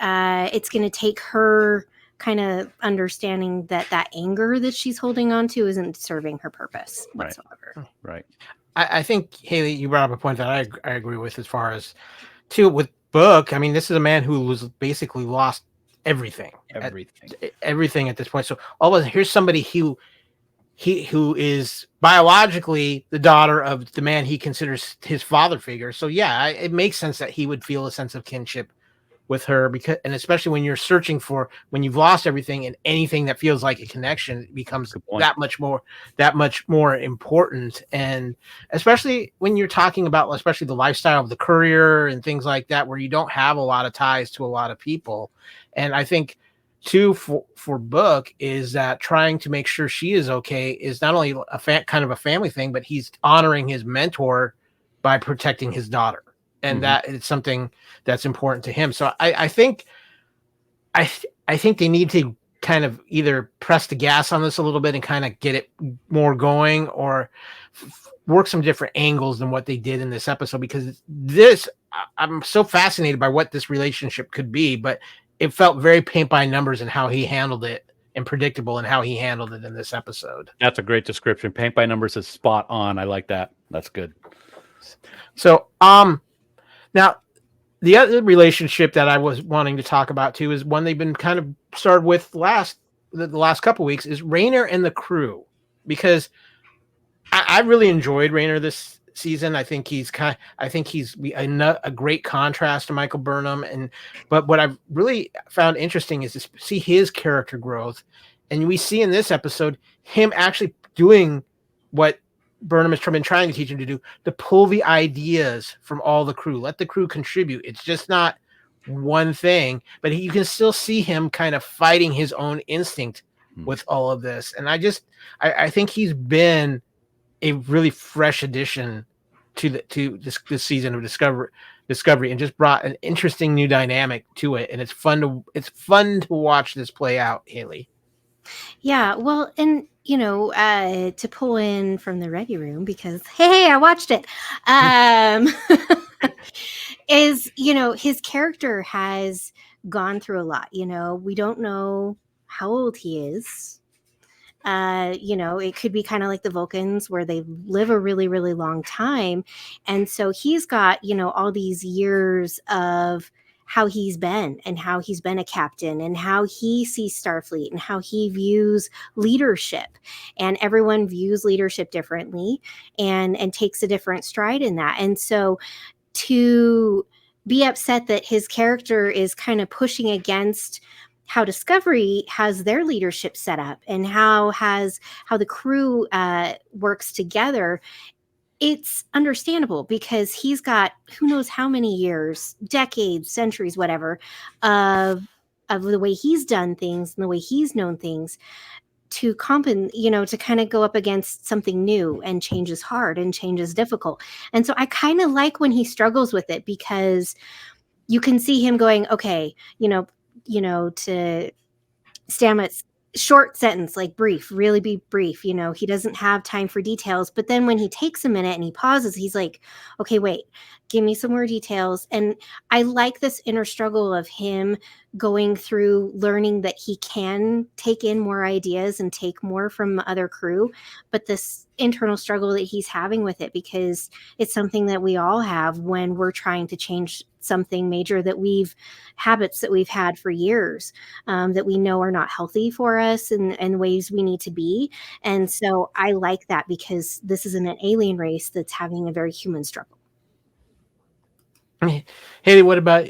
[SPEAKER 3] it's going to take her kind of understanding that anger that she's holding on to isn't serving her purpose whatsoever.
[SPEAKER 4] Right.
[SPEAKER 1] I think, Haley, you brought up a point that I agree with as far as, too, with Book. I mean, this is a man who was basically lost everything at this point. So all of a sudden, here's somebody who is biologically the daughter of the man he considers his father figure. So yeah, it makes sense that he would feel a sense of kinship with her, because, and especially when you're searching for, when you've lost everything, and anything that feels like a connection, it becomes that much more important. And especially when you're talking about, especially the lifestyle of the courier and things like that, where you don't have a lot of ties to a lot of people. And I think too, for Book, is that trying to make sure she is okay is not only kind of a family thing, but he's honoring his mentor by protecting his daughter. And that is something that's important to him. So I think they need to kind of either press the gas on this a little bit and kind of get it more going, or work some different angles than what they did in this episode, because I'm so fascinated by what this relationship could be, but it felt very paint by numbers in how he handled it, and predictable in how he handled it in this episode.
[SPEAKER 4] That's a great description. Paint by numbers is spot on. I like that. That's good.
[SPEAKER 1] So, now, the other relationship that I was wanting to talk about too is one they've been kind of started with the last couple weeks is Rayner and the crew, because I really enjoyed Rayner this season. I think he's a great contrast to Michael Burnham, but what I've really found interesting is to see his character growth, and we see in this episode him actually doing what Burnham has been trying to teach him to pull the ideas from all the crew, let the crew contribute. It's just not one thing, but you can still see him kind of fighting his own instinct with all of this. And I think he's been a really fresh addition to this season of Discovery, and just brought an interesting new dynamic to it. And it's fun to watch this play out, Haley.
[SPEAKER 3] Yeah, well, and to pull in from the Ready Room, because hey, I watched it. Is his character has gone through a lot. We don't know how old he is. It could be kind of like the Vulcans, where they live a really, really long time, and so he's got all these years of how he's been and how he's been a captain and how he sees Starfleet and how he views leadership. And everyone views leadership differently and takes a different stride in that. And so to be upset that his character is kind of pushing against how Discovery has their leadership set up and how the crew works together, it's understandable, because he's got who knows how many years, decades, centuries, whatever, of the way he's done things and the way he's known things to to kind of go up against something new, and change is hard and change is difficult. And so I kind of like when he struggles with it, because you can see him going, okay, to Stamets, short sentence, like brief, really be brief. He doesn't have time for details. But then when he takes a minute and he pauses, he's like, okay, wait, give me some more details. And I like this inner struggle of him going through learning that he can take in more ideas and take more from other crew, but this internal struggle that he's having with it, because it's something that we all have when we're trying to change something major habits that we've had for years, that we know are not healthy for us and ways we need to be. And so I like that, because this isn't an alien race that's having a very human struggle.
[SPEAKER 1] Haley, Amy, what about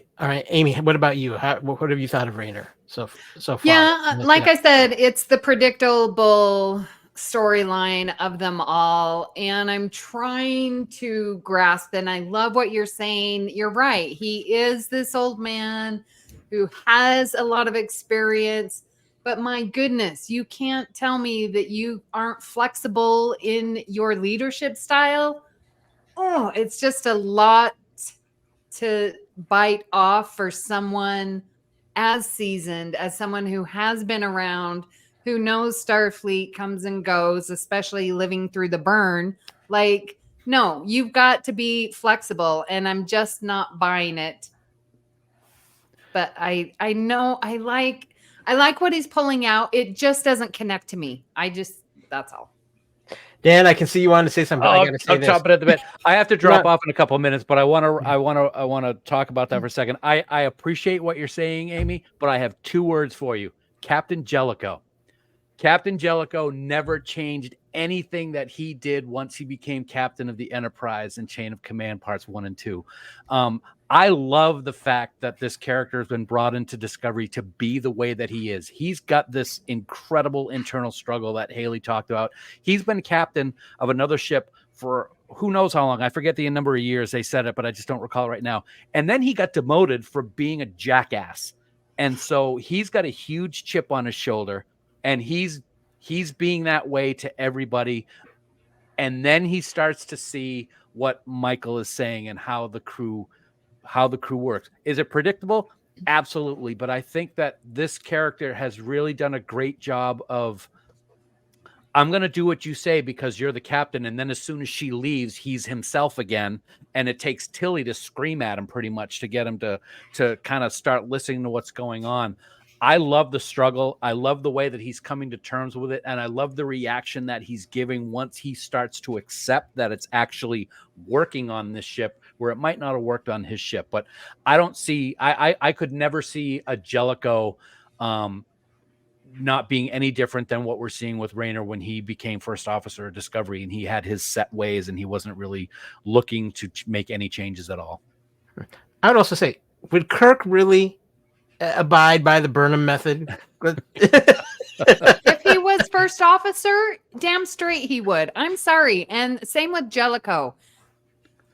[SPEAKER 1] you? What have you thought of Rayner so far?
[SPEAKER 2] Yeah, like I said, it's the predictable storyline of them all, and I'm trying to grasp, and I love what you're saying. You're right. He is this old man who has a lot of experience, but my goodness, you can't tell me that you aren't flexible in your leadership style. Oh, it's just a lot to bite off for someone as seasoned, as someone who has been around, who knows Starfleet comes and goes, especially living through the burn. Like, no, you've got to be flexible, and I'm just not buying it. But I know I like what he's pulling out. It just doesn't connect to me. That's all.
[SPEAKER 1] Dan, I can see you wanted to say something. I gotta say
[SPEAKER 4] I'm chomping at the bit. I have to drop off in a couple of minutes, but I want to talk about that for a second. I appreciate what you're saying, Amy, but I have two words for you: Captain Jellicoe. Captain Jellicoe never changed anything that he did once he became captain of the Enterprise in Chain of Command Parts 1 and 2. I love the fact that this character has been brought into Discovery to be the way that he is. He's got this incredible internal struggle that Haley talked about. He's been captain of another ship for who knows how long. I forget the number of years they said it, but I just don't recall right now. And then he got demoted for being a jackass. And so he's got a huge chip on his shoulder, and he's being that way to everybody. And then he starts to see what Michael is saying and how the crew works. Is it predictable? Absolutely. But I think that this character has really done a great job of, I'm going to do what you say because you're the captain. And then as soon as she leaves, he's himself again. And it takes Tilly to scream at him pretty much to get him to kind of start listening to what's going on. I love the struggle. I love the way that he's coming to terms with it. And I love the reaction that he's giving once he starts to accept that it's actually working on this ship where it might not have worked on his ship. But I don't see, I could never see a Jellicoe not being any different than what we're seeing with Rayner when he became first officer of Discovery and he had his set ways and he wasn't really looking to make any changes at all.
[SPEAKER 1] I would also say, would Kirk really abide by the Burnham method?
[SPEAKER 2] If he was first officer, damn straight he would. I'm sorry. And same with Jellicoe.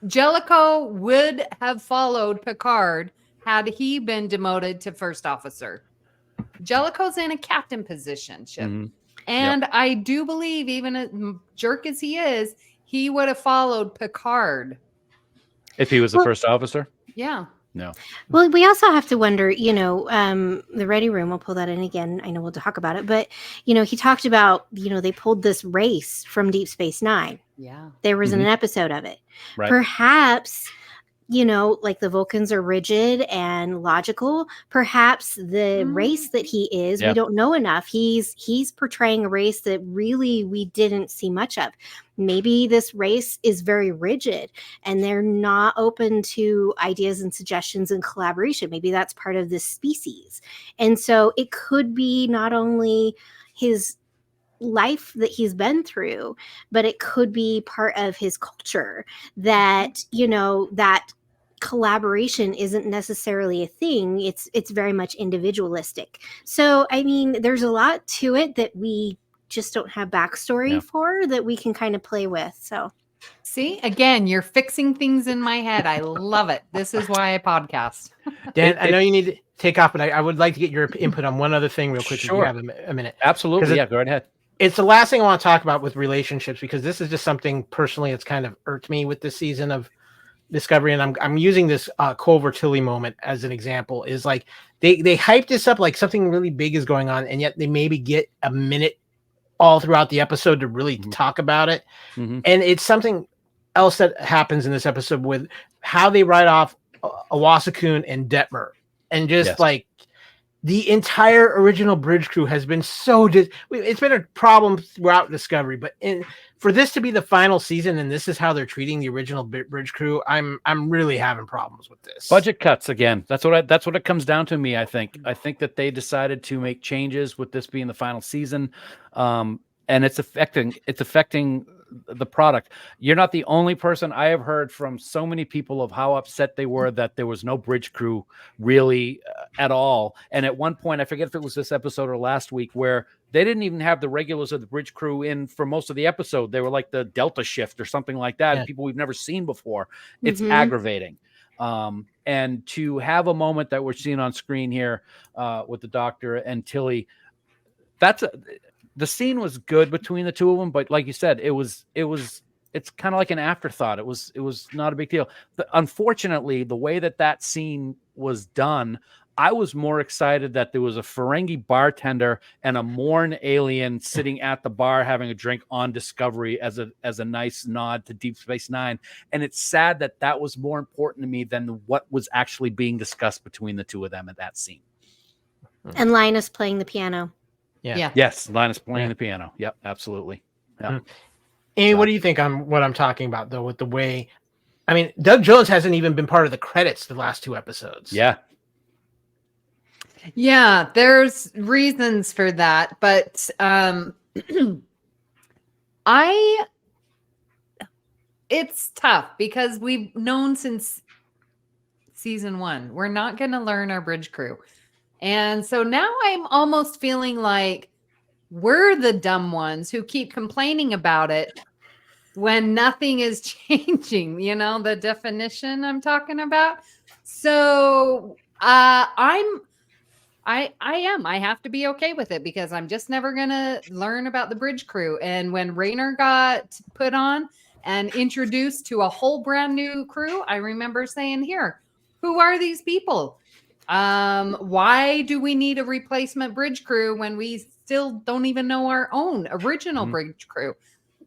[SPEAKER 2] Jellicoe would have followed Picard had he been demoted to first officer. Jellicoe's in a captain position.
[SPEAKER 4] Mhm.
[SPEAKER 2] And I do believe, even a jerk as he is, he would have followed Picard.
[SPEAKER 4] If he was the first officer?
[SPEAKER 2] Yeah.
[SPEAKER 4] No.
[SPEAKER 3] Well, we also have to wonder, the Ready Room, we'll pull that in again. I know we'll talk about it, but, he talked about, they pulled this race from Deep Space Nine.
[SPEAKER 2] Yeah.
[SPEAKER 3] There was an episode of it.
[SPEAKER 4] Right.
[SPEAKER 3] Perhaps, like the Vulcans are rigid and logical. Perhaps the race that he is, we don't know enough. He's portraying a race that really we didn't see much of. Maybe this race is very rigid and they're not open to ideas and suggestions and collaboration. Maybe that's part of this species. And so it could be not only his life that he's been through, but it could be part of his culture that, that collaboration isn't necessarily a thing. It's very much individualistic. So, I mean, there's a lot to it that we just don't have backstory for that we can kind of play with. So
[SPEAKER 2] see, again, you're fixing things in my head. I love it. This is why I podcast.
[SPEAKER 1] Dan, I know you need to take off, but I would like to get your input on one other thing real quick.
[SPEAKER 4] Sure.
[SPEAKER 1] If you have a minute.
[SPEAKER 4] Absolutely. Yeah, go right ahead.
[SPEAKER 1] It's the last thing I want to talk about with relationships, because this is just something personally that's kind of irked me with this season of Discovery. And I'm using this Culver Tilly moment as an example. Is like they hype this up like something really big is going on, and yet they maybe get a minute all throughout the episode to really talk about it. And it's something else that happens in this episode with how they write off Awasakun and Detmer. And just like the entire original bridge crew has been so it's been a problem throughout Discovery, but for this to be the final season and this is how they're treating the original bridge crew, I'm really having problems with this.
[SPEAKER 4] Budget cuts again. That's what it comes down to. Me, I think that they decided to make changes with this being the final season, and it's affecting the product. You're not the only person. I have heard from so many people of how upset they were that there was no bridge crew really at all. And at one point, I forget if it was this episode or last week, where they didn't even have the regulars of the bridge crew in for most of the episode. They were like the Delta shift or something like that. People we've never seen before. It's aggravating. And to have a moment that we're seeing on screen here with the Doctor and Tilly, the scene was good between the two of them, but like you said, it's kind of like an afterthought. It was not a big deal. Unfortunately, the way that scene was done, I was more excited that there was a Ferengi bartender and a Morn alien sitting at the bar having a drink on Discovery as a nice nod to Deep Space Nine. And it's sad that was more important to me than what was actually being discussed between the two of them at that scene.
[SPEAKER 3] And Linus playing the piano.
[SPEAKER 2] Yeah.
[SPEAKER 4] Yes, Linus playing the piano. Yep, absolutely. Yeah.
[SPEAKER 1] Amy, what do you think on what I'm talking about, though, with the way... I mean, Doug Jones hasn't even been part of the credits the last two episodes.
[SPEAKER 4] Yeah.
[SPEAKER 2] Yeah, there's reasons for that, but it's tough because we've known since season 1, we're not going to learn our bridge crew. And so now I'm almost feeling like we're the dumb ones who keep complaining about it when nothing is changing, the definition I'm talking about. So I have to be okay with it because I'm just never going to learn about the bridge crew. And when Rayner got put on and introduced to a whole brand new crew, I remember saying, here, who are these people? Why do we need a replacement bridge crew when we still don't even know our own original bridge crew?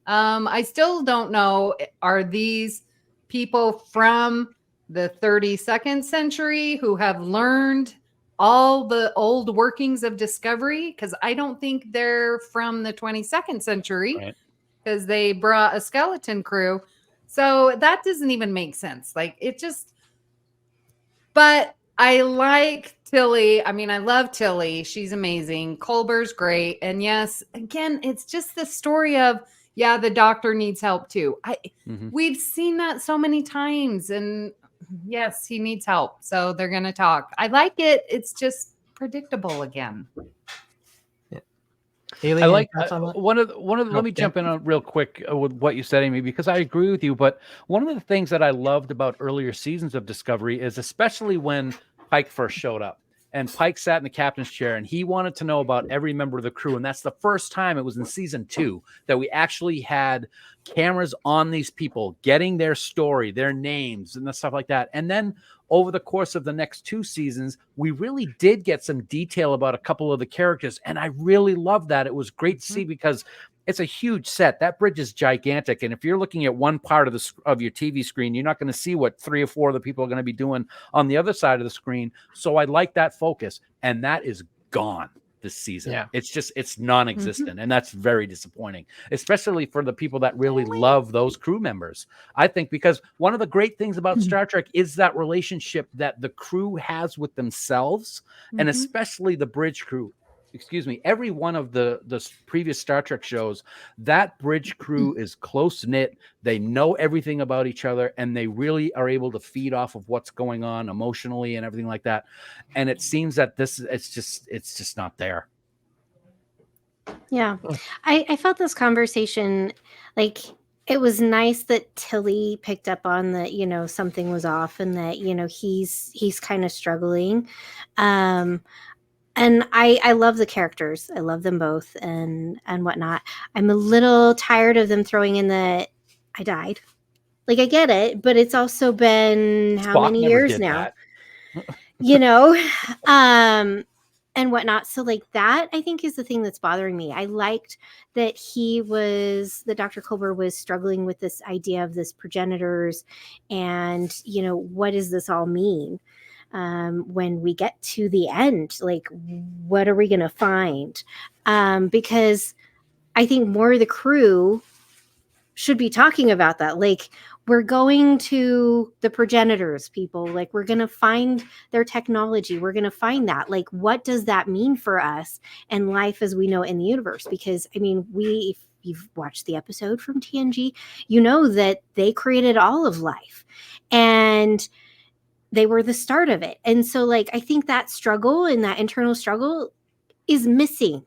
[SPEAKER 2] I still don't know. Are these people from the 32nd century who have learned all the old workings of Discovery, because I don't think they're from the 22nd century, because they brought a skeleton crew. So that doesn't even make sense. Like, it just, but I like Tilly. I mean, I love Tilly. She's amazing. Culber's great. And yes, again, it's just the story of, yeah, the doctor needs help too. We've seen that so many times, and yes, he needs help. So they're going to talk. I like it. It's just predictable again.
[SPEAKER 1] Haley,
[SPEAKER 4] I like
[SPEAKER 1] one of the
[SPEAKER 4] let me jump in on real quick with what you said, Amy, because I agree with you. But one of the things that I loved about earlier seasons of Discovery is especially when Pike first showed up and Pike sat in the captain's chair and he wanted to know about every member of the crew. And that's the first time, it was in season 2, that we actually had cameras on these people getting their story, their names and stuff like that. And then over the course of the next 2 seasons, we really did get some detail about a couple of the characters. And I really loved that. It was great to see, because it's a huge set. That bridge is gigantic. And if you're looking at one part of your TV screen, you're not going to see what 3 or 4 of the people are going to be doing on the other side of the screen. So I like that focus. And that is gone this season. Yeah. It's non-existent. And that's very disappointing, especially for the people that really love those crew members. I think, because one of the great things about Star Trek is that relationship that the crew has with themselves, and especially the bridge crew. Excuse me, every one of the previous Star Trek shows, that bridge crew is close-knit. They know everything about each other, and they really are able to feed off of what's going on emotionally and everything like that. And it seems that it's just not there.
[SPEAKER 3] Yeah. I felt this conversation, like, it was nice that Tilly picked up on that, something was off, and that, he's kind of struggling. And I love the characters. I love them both and whatnot. I'm a little tired of them throwing in the I died. Like, I get it, but it's also been how many years now? And whatnot. So, like, that I think is the thing that's bothering me. I liked that Dr. Culber was struggling with this idea of this progenitors and, what does this all mean? When we get to the end, like, what are we going to find? Because I think more of the crew should be talking about that. Like, we're going to the progenitors, people. Like, we're going to find their technology. We're going to find that. Like, what does that mean for us and life as we know it in the universe? Because, I mean, if you've watched the episode from TNG, you know that they created all of life. And they were the start of it. And so, like, I think that struggle and that internal struggle is missing.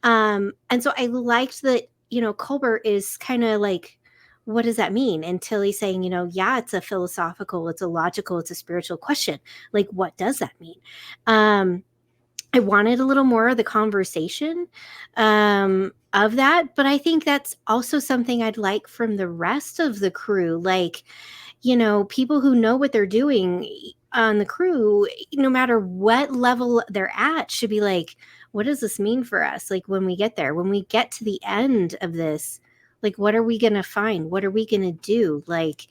[SPEAKER 3] And so I liked that, Culber is kind of like, what does that mean? And Tilly's saying, yeah, it's a philosophical, it's a logical, it's a spiritual question. Like, what does that mean? I wanted a little more of the conversation of that, but I think that's also something I'd like from the rest of the crew. Like, people who know what they're doing on the crew, no matter what level they're at, should be like, what does this mean for us? Like, when we get there, when we get to the end of this, like, what are we going to find? What are we going to do? Like,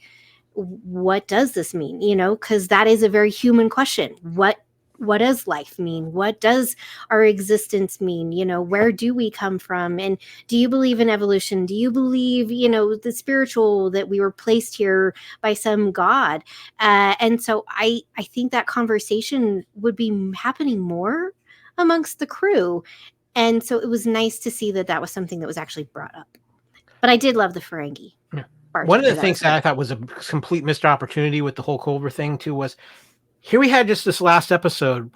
[SPEAKER 3] what does this mean? Because that is a very human question. What does life mean? What does our existence mean? Where do we come from? And do you believe in evolution? Do you believe, the spiritual, that we were placed here by some God? And so I think that conversation would be happening more amongst the crew. And so it was nice to see that was something that was actually brought up. But I did love the Ferengi.
[SPEAKER 1] Yeah. One of the things that I thought was a complete missed opportunity with the whole Culber thing too was, here we had just this last episode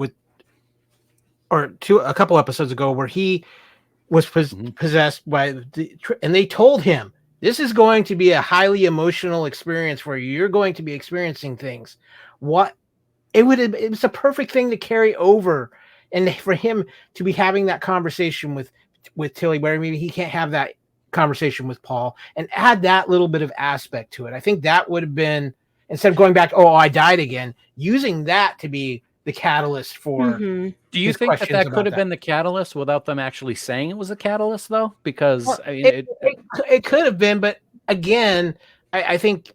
[SPEAKER 1] a couple episodes ago, where he was possessed by and they told him, this is going to be a highly emotional experience where you're going to be experiencing things. It was a perfect thing to carry over, and for him to be having that conversation with Tilly, where maybe he can't have that conversation with Paul, and add that little bit of aspect to it. I think that would have been, instead of going back, I died again, using that to be the catalyst for.
[SPEAKER 4] Do you think that could have been the catalyst without them actually saying it was a catalyst, though? Because
[SPEAKER 1] it could have been, but again, I think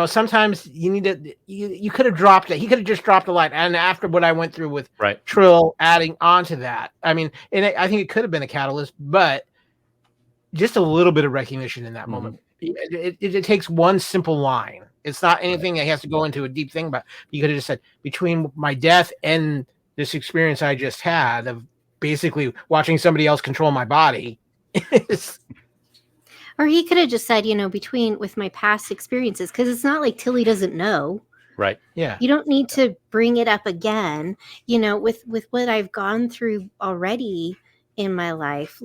[SPEAKER 1] sometimes you need to, you could have dropped it. He could have just dropped a line. And after what I went through with Trill adding on to that, I mean, I think it could have been a catalyst, but just a little bit of recognition in that moment. It takes one simple line. It's not anything that has to go into a deep thing, but you could have just said, between my death and this experience I just had of basically watching somebody else control my body.
[SPEAKER 3] Or he could have just said, with my past experiences, because it's not like Tilly doesn't know.
[SPEAKER 4] Right.
[SPEAKER 1] Yeah.
[SPEAKER 3] You don't need to bring it up again, with what I've gone through already in my life,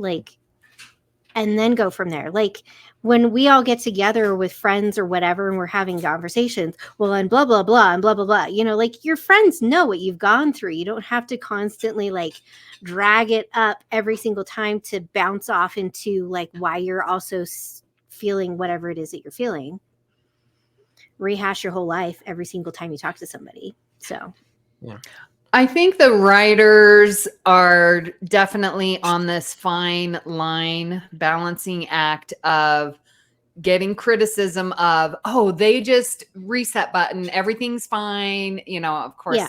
[SPEAKER 3] and then go from there. Like when we all get together with friends or whatever, and we're having conversations, and blah, blah, blah, and blah, blah, blah, your friends know what you've gone through. You don't have to constantly drag it up every single time to bounce off into why you're also feeling whatever it is that you're feeling. Rehash your whole life every single time you talk to somebody. So,
[SPEAKER 1] yeah.
[SPEAKER 2] I think the writers are definitely on this fine line balancing act of getting criticism of, they just reset button. Everything's fine. Of course,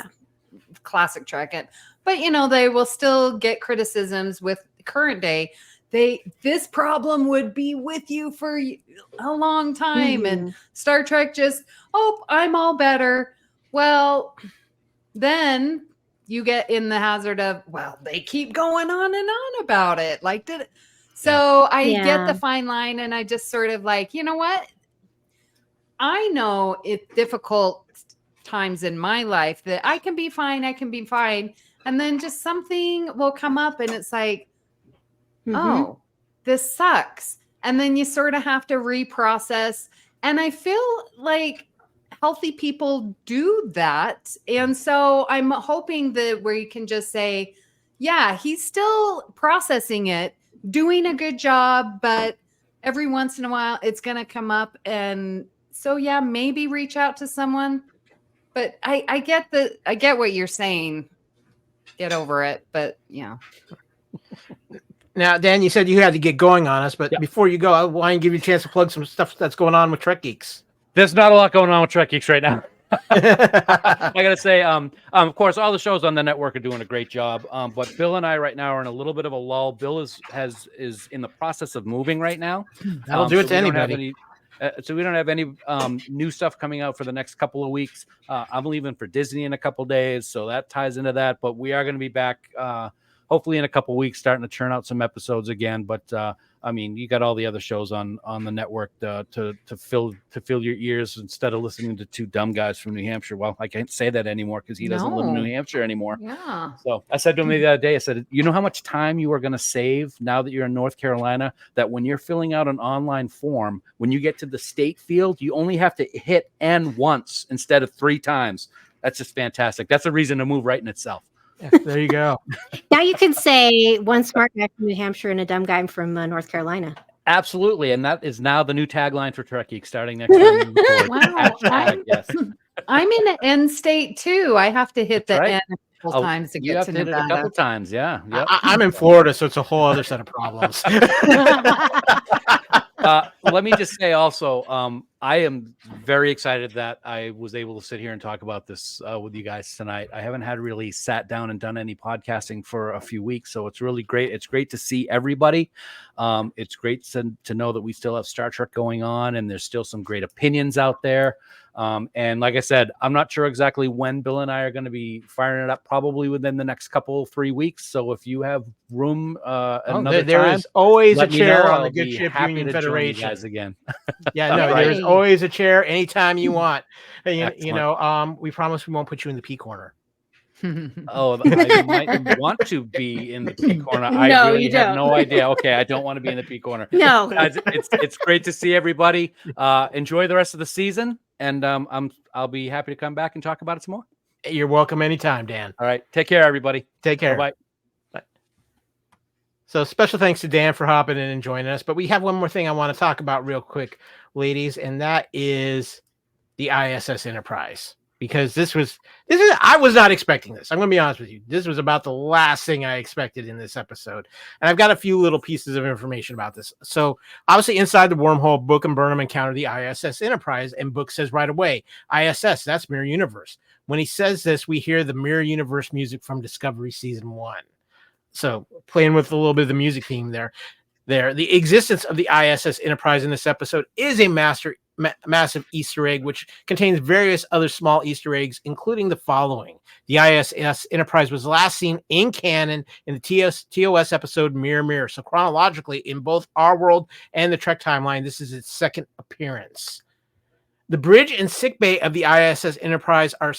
[SPEAKER 2] classic Trek. But, they will still get criticisms with current day. This problem would be with you for a long time. And Star Trek just, I'm all better. Well, then you get in the hazard of, they keep going on and on about it. I get the fine line, and I just sort of you know what? I know it's difficult times in my life that I can be fine. And then just something will come up and it's this sucks. And then you sort of have to reprocess. And I feel like healthy people do that. And so I'm hoping that where you can just say, he's still processing it, doing a good job, but every once in a while it's going to come up. And so, maybe reach out to someone. But I get what you're saying. Get over it. But yeah.
[SPEAKER 1] Now, Dan, you said you had to get going on us, but before you go, I want to give you a chance to plug some stuff that's going on with Trek Geeks.
[SPEAKER 4] There's not a lot going on with Trek Geeks right now. I gotta say, of course, all the shows on the network are doing a great job. But Bill and I right now are in a little bit of a lull. Bill is in the process of moving right now.
[SPEAKER 1] That'll do it to anybody.
[SPEAKER 4] So we don't have any new stuff coming out for the next couple of weeks. I'm leaving for Disney in a couple of days, so that ties into that. But we are going to be back hopefully in a couple of weeks, starting to churn out some episodes again. But I mean, you got all the other shows on the network to fill your ears instead of listening to two dumb guys from New Hampshire. Well, I can't say that anymore because he doesn't live in New Hampshire anymore.
[SPEAKER 2] Yeah.
[SPEAKER 4] So I said to him the other day, I said, you know how much time you are going to save now that you're in North Carolina, that when you're filling out an online form, when you get to the state field, you only have to hit N once instead of 3 times. That's just fantastic. That's a reason to move right in itself.
[SPEAKER 1] Yeah, there you go.
[SPEAKER 3] Now you can say one smart guy from New Hampshire and a dumb guy from North Carolina.
[SPEAKER 4] Absolutely. And that is now the new tagline for Trek Geeks starting next time.
[SPEAKER 2] Wow. I'm in the N state too. I have to hit the N a couple times to get to Nevada.
[SPEAKER 4] You have to hit it a couple times. Yeah. Yep.
[SPEAKER 1] I'm in Florida, so it's a whole other set of problems.
[SPEAKER 4] Let me just say also, I am very excited that I was able to sit here and talk about this with you guys tonight. I haven't had really sat down and done any podcasting for a few weeks, so it's really great. It's great to see everybody. It's great to know that we still have Star Trek going on, and there's still some great opinions out there. And like I said, I'm not sure exactly when Bill and I are going to be firing it up, probably within the next 3 weeks. So if you have room
[SPEAKER 1] there is always a chair on the Good Ship Union Federation.
[SPEAKER 4] Guys again.
[SPEAKER 1] There's always a chair anytime you want. We promise we won't put you in the P corner.
[SPEAKER 4] I might want to be in the P corner. I really have no idea. Okay, I don't want to be in the P corner.
[SPEAKER 3] No,
[SPEAKER 4] guys, it's great to see everybody. Enjoy the rest of the season, and I'll be happy to come back and talk about it some more.
[SPEAKER 1] You're welcome anytime, Dan.
[SPEAKER 4] All right, take care, everybody.
[SPEAKER 1] Take care.
[SPEAKER 4] Bye.
[SPEAKER 1] So special thanks to Dan for hopping in and joining us. But we have one more thing I want to talk about real quick, ladies, and that is the ISS Enterprise. because this is I was not expecting this. I'm going to be honest with you. This was about the last thing I expected in this episode. And I've got a few little pieces of information about this. So obviously inside the wormhole, Book and Burnham encounter the ISS Enterprise, and Book says right away, ISS, that's Mirror Universe. When he says this, we hear the Mirror Universe music from Discovery Season 1. So playing with a little bit of the music theme there. The existence of the ISS Enterprise in this episode is a massive Easter egg, which contains various other small Easter eggs, including the following. The ISS Enterprise was last seen in canon in the TOS episode Mirror Mirror. So chronologically, in both our world and the Trek timeline, this is its second appearance. The bridge and sickbay of the ISS Enterprise are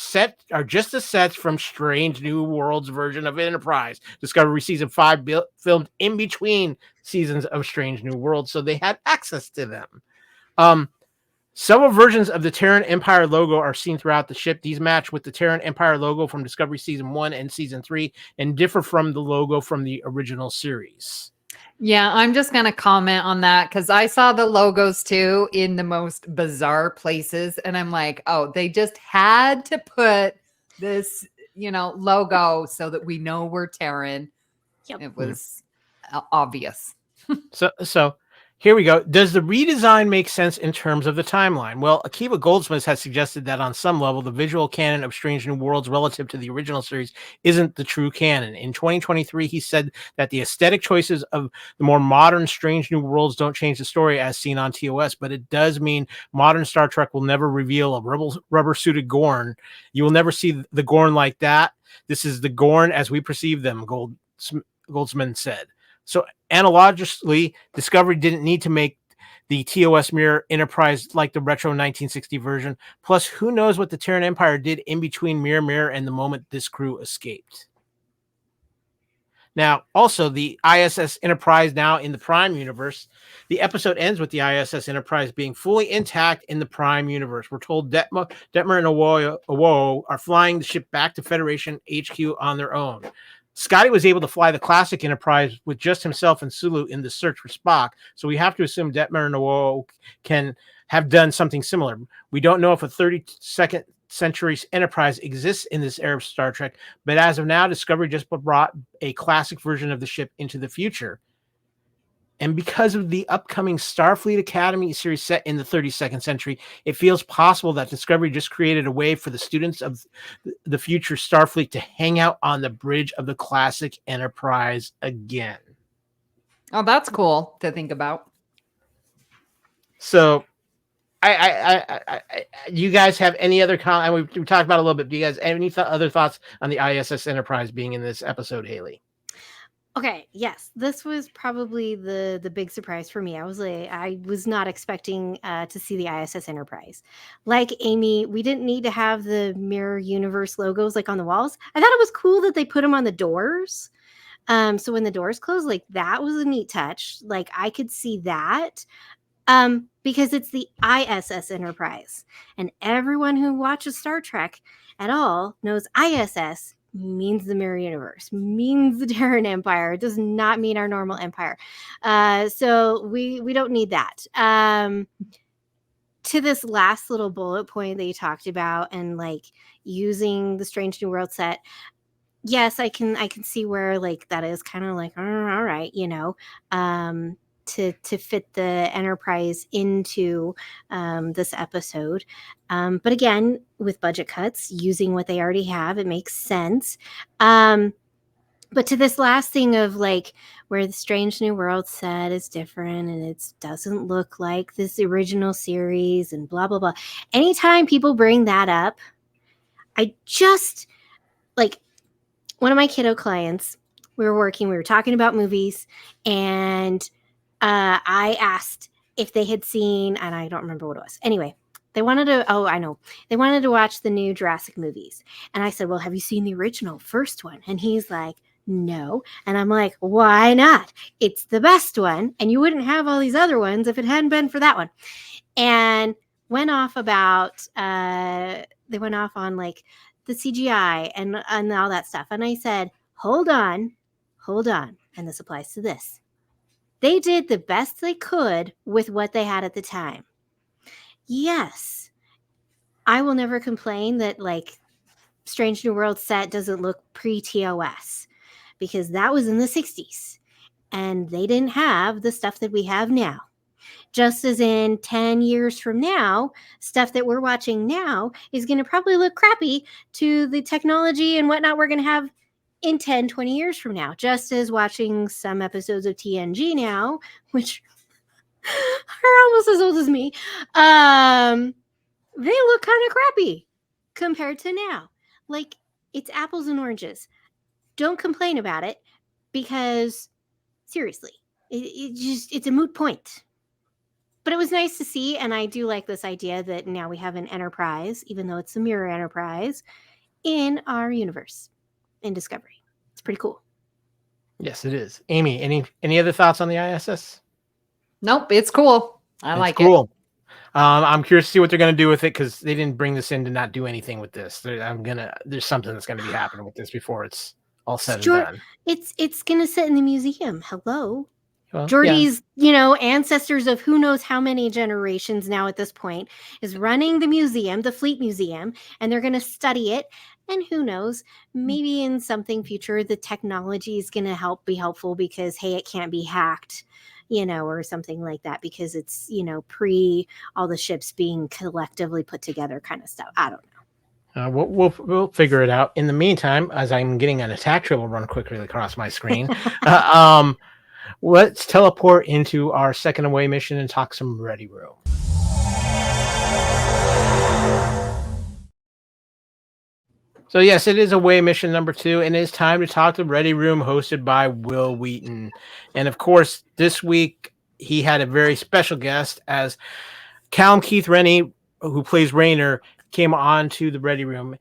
[SPEAKER 1] just the sets from Strange New Worlds version of Enterprise. Discovery Season 5 filmed in between seasons of Strange New Worlds, so they had access to them. Several versions of the Terran Empire logo are seen throughout the ship. These match with the Terran Empire logo from Discovery Season 1 and Season 3 and differ from the logo from the original series.
[SPEAKER 2] Yeah, I'm just going to comment on that because I saw the logos too in the most bizarre places. And I'm like, oh, they just had to put this, logo so that we know we're Terran.
[SPEAKER 3] Yep.
[SPEAKER 2] It was obvious.
[SPEAKER 1] So here we go. Does the redesign make sense in terms of the timeline? Well, Akiva Goldsmith has suggested that on some level, the visual canon of Strange New Worlds relative to the original series isn't the true canon. In 2023, he said that the aesthetic choices of the more modern Strange New Worlds don't change the story as seen on TOS, but it does mean modern Star Trek will never reveal a rubber-suited Gorn. You will never see the Gorn like that. This is the Gorn as we perceive them, Goldsman said. So analogically, Discovery didn't need to make the TOS Mirror Enterprise like the retro 1960 version. Plus, who knows what the Terran Empire did in between Mirror Mirror and the moment this crew escaped. Now, also, the ISS Enterprise now in the Prime universe. The episode ends with the ISS Enterprise being fully intact in the Prime universe. We're told Detmer and Awo are flying the ship back to Federation HQ on their own. Scotty was able to fly the classic Enterprise with just himself and Sulu in the search for Spock, so we have to assume Detmer and Awo can have done something similar. We don't know if a 32nd century Enterprise exists in this era of Star Trek, but as of now, Discovery just brought a classic version of the ship into the future. And because of the upcoming Starfleet Academy series set in the 32nd century, it feels possible that Discovery just created a way for the students of the future Starfleet to hang out on the bridge of the classic Enterprise again.
[SPEAKER 2] Oh, that's cool to think about.
[SPEAKER 1] So, you guys have any other comment? We talked about it a little bit. Do you guys have any other thoughts on the ISS Enterprise being in this episode, Haley?
[SPEAKER 3] Okay, yes, this was probably the big surprise for me. I was not expecting to see the ISS Enterprise. Like Amy, we didn't need to have the Mirror Universe logos like on the walls. I thought it was cool that they put them on the doors. So when the doors close, like that was a neat touch. Like I could see that because it's the ISS Enterprise, and everyone who watches Star Trek at all knows ISS means the Mirror Universe, means the Terran Empire. It does not mean our normal empire. So we don't need that. To this last little bullet point that you talked about and like using the Strange New World set, yes, I can see where like that is kind of like, all right, to fit the Enterprise into this episode. But again, with budget cuts, using what they already have, it makes sense. But to this last thing of like where the Strange New World set is different and it doesn't look like this original series and blah, blah, blah. Anytime people bring that up, I just like one of my kiddo clients, we were talking about movies, and I asked if they had seen, and I don't remember what it was. Anyway, they wanted to watch the new Jurassic movies. And I said, well, have you seen the original first one? And he's like, no. And I'm like, why not? It's the best one. And you wouldn't have all these other ones if it hadn't been for that one. And went off about, they went off on like the CGI and all that stuff. And I said, hold on. And this applies to this. They did the best they could with what they had at the time. Yes, I will never complain that like Strange New World set doesn't look pre-TOS, because that was in the 60s and they didn't have the stuff that we have now. Just as in 10 years from now, stuff that we're watching now is going to probably look crappy to the technology and whatnot we're going to have in 10, 20 years from now. Just as watching some episodes of TNG now, which are almost as old as me, they look kind of crappy compared to now. Like, it's apples and oranges. Don't complain about it, because seriously, it's a moot point. But it was nice to see, and I do like this idea that now we have an Enterprise, even though it's a mirror Enterprise, in our universe in Discovery. It's pretty cool.
[SPEAKER 1] Yes, it is. Amy, any other thoughts on the ISS?
[SPEAKER 2] Nope, it's cool. I like it.
[SPEAKER 1] Cool. I'm curious to see what they're going to do with it, because they didn't bring this in to not do anything with this. There's something that's going to be happening with this before it's all said and done.
[SPEAKER 3] It's going to sit in the museum. Hello.
[SPEAKER 1] Well,
[SPEAKER 3] Geordi's, ancestors of who knows how many generations now at this point is running the museum, the Fleet Museum, and they're going to study it. And who knows, maybe in something future, the technology is going to be helpful because, hey, it can't be hacked, or something like that, because it's, pre all the ships being collectively put together kind of stuff. I don't know.
[SPEAKER 1] We'll figure it out. In the meantime, as I'm getting an attack triple run quickly across my screen, let's teleport into our second away mission and talk some Ready Room. So yes, it is away mission number 2, and it's time to talk to Ready Room, hosted by Wil Wheaton. And of course, this week he had a very special guest, as Callum Keith Rennie, who plays Rayner, came on to the Ready Room.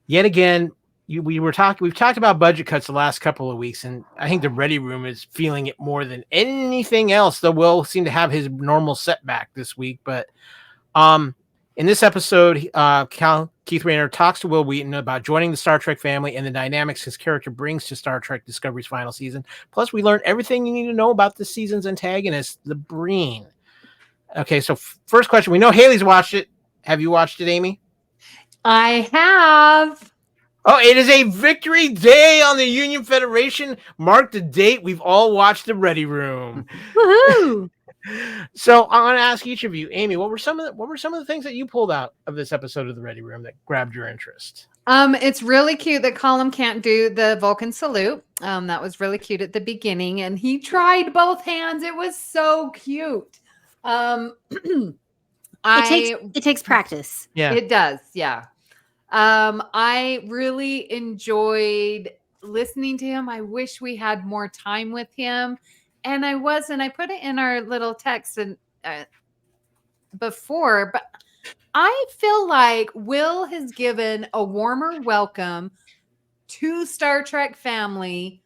[SPEAKER 1] Yet again, we've talked about budget cuts the last couple of weeks, and I think the Ready Room is feeling it more than anything else. Though Will seemed to have his normal setback this week, but in this episode, Keith Rayner talks to Wil Wheaton about joining the Star Trek family and the dynamics his character brings to Star Trek Discovery's final season. Plus, we learn everything you need to know about this season's antagonist, the Breen. Okay, so first question. We know Haley's watched it. Have you watched it, Amy?
[SPEAKER 2] I have.
[SPEAKER 1] Oh, it is a victory day on the Union Federation. Mark the date. We've all watched the Ready Room.
[SPEAKER 3] Woohoo!
[SPEAKER 1] So I want to ask each of you, Amy, what were some of the things that you pulled out of this episode of the Ready Room that grabbed your interest?
[SPEAKER 2] It's really cute that Colin can't do the Vulcan salute. That was really cute at the beginning, and he tried both hands. It was so cute.
[SPEAKER 3] It takes practice.
[SPEAKER 1] Yeah,
[SPEAKER 2] it does. Yeah. I really enjoyed listening to him. I wish we had more time with him. And I put it in our little text and before, but I feel like Will has given a warmer welcome to Star Trek family,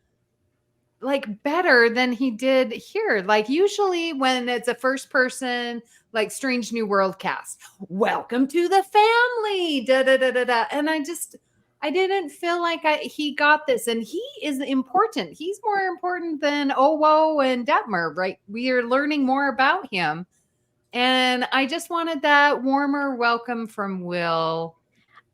[SPEAKER 2] like better than he did here. Like usually when it's a first person, like Strange New World cast, welcome to the family, da da da da da. And I didn't feel like he got this, and he is important. He's more important than Owo and Detmer, right? We are learning more about him, and I just wanted that warmer welcome from Will.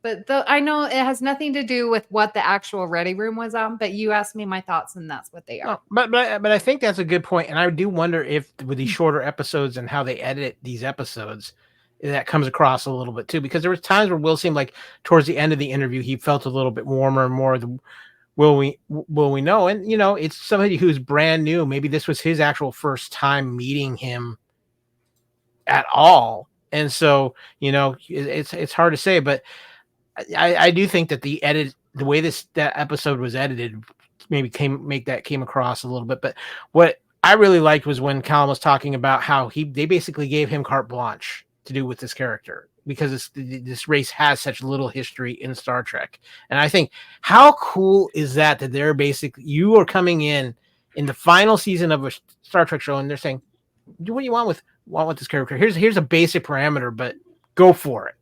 [SPEAKER 2] But I know it has nothing to do with what the actual Ready Room was on. But you asked me my thoughts, and that's what they are.
[SPEAKER 1] But I think that's a good point, and I do wonder if with these shorter episodes and how they edit these episodes, that comes across a little bit too, because there was times where Will seemed like towards the end of the interview he felt a little bit warmer and more the Will we know, and it's somebody who's brand new. Maybe this was his actual first time meeting him at all, and so it's hard to say, but I do think that the way that episode was edited maybe came across a little bit. But what I really liked was when Callum was talking about how they basically gave him carte blanche to do with this character, because this race has such little history in Star Trek. And I think, how cool is that they're basically, you are coming in the final season of a Star Trek show and they're saying, do what you want with this character. Here's a basic parameter, but go for it.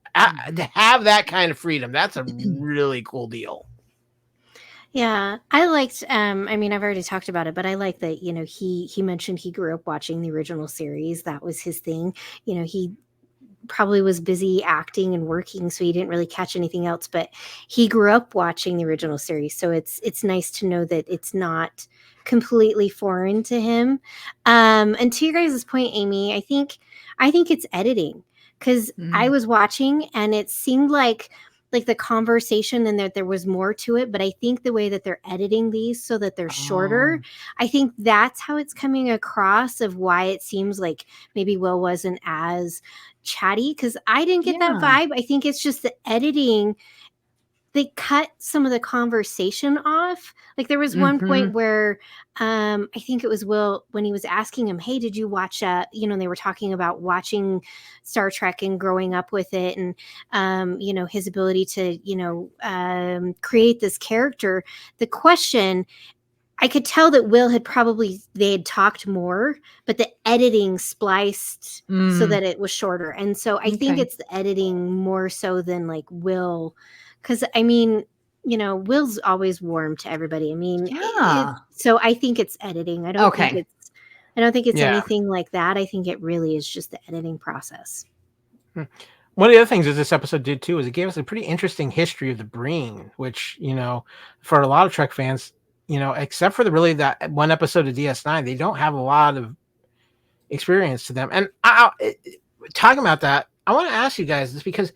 [SPEAKER 1] To have that kind of freedom, that's a really cool deal.
[SPEAKER 3] Yeah, I liked, I've already talked about it, but I like that, he mentioned he grew up watching the original series. That was his thing. He probably was busy acting and working, so he didn't really catch anything else. But he grew up watching the original series, so it's nice to know that it's not completely foreign to him. And to your guys' point, Amy, I think it's editing, because I was watching and it seemed like the conversation and that there was more to it, but I think the way that they're editing these so that they're shorter, I think that's how it's coming across, of why it seems like maybe Wil wasn't as chatty, because I didn't get that vibe. I think it's just the editing. They cut some of the conversation off. Like there was one point where I think it was Wil, when he was asking him, hey, did you watch they were talking about watching Star Trek and growing up with it, and his ability to create this character. The question, I could tell that Wil they had talked more, but the editing spliced so that it was shorter. And so I think it's the editing more so than like Wil. Because, I mean, Wil's always warm to everybody. I mean, so I think it's editing. I don't think it's anything like that. I think it really is just the editing process.
[SPEAKER 1] One of the other things that this episode did, too, is it gave us a pretty interesting history of the Breen, which, for a lot of Trek fans, except for that one episode of DS9, they don't have a lot of experience to them. And talking about that, I want to ask you guys this, because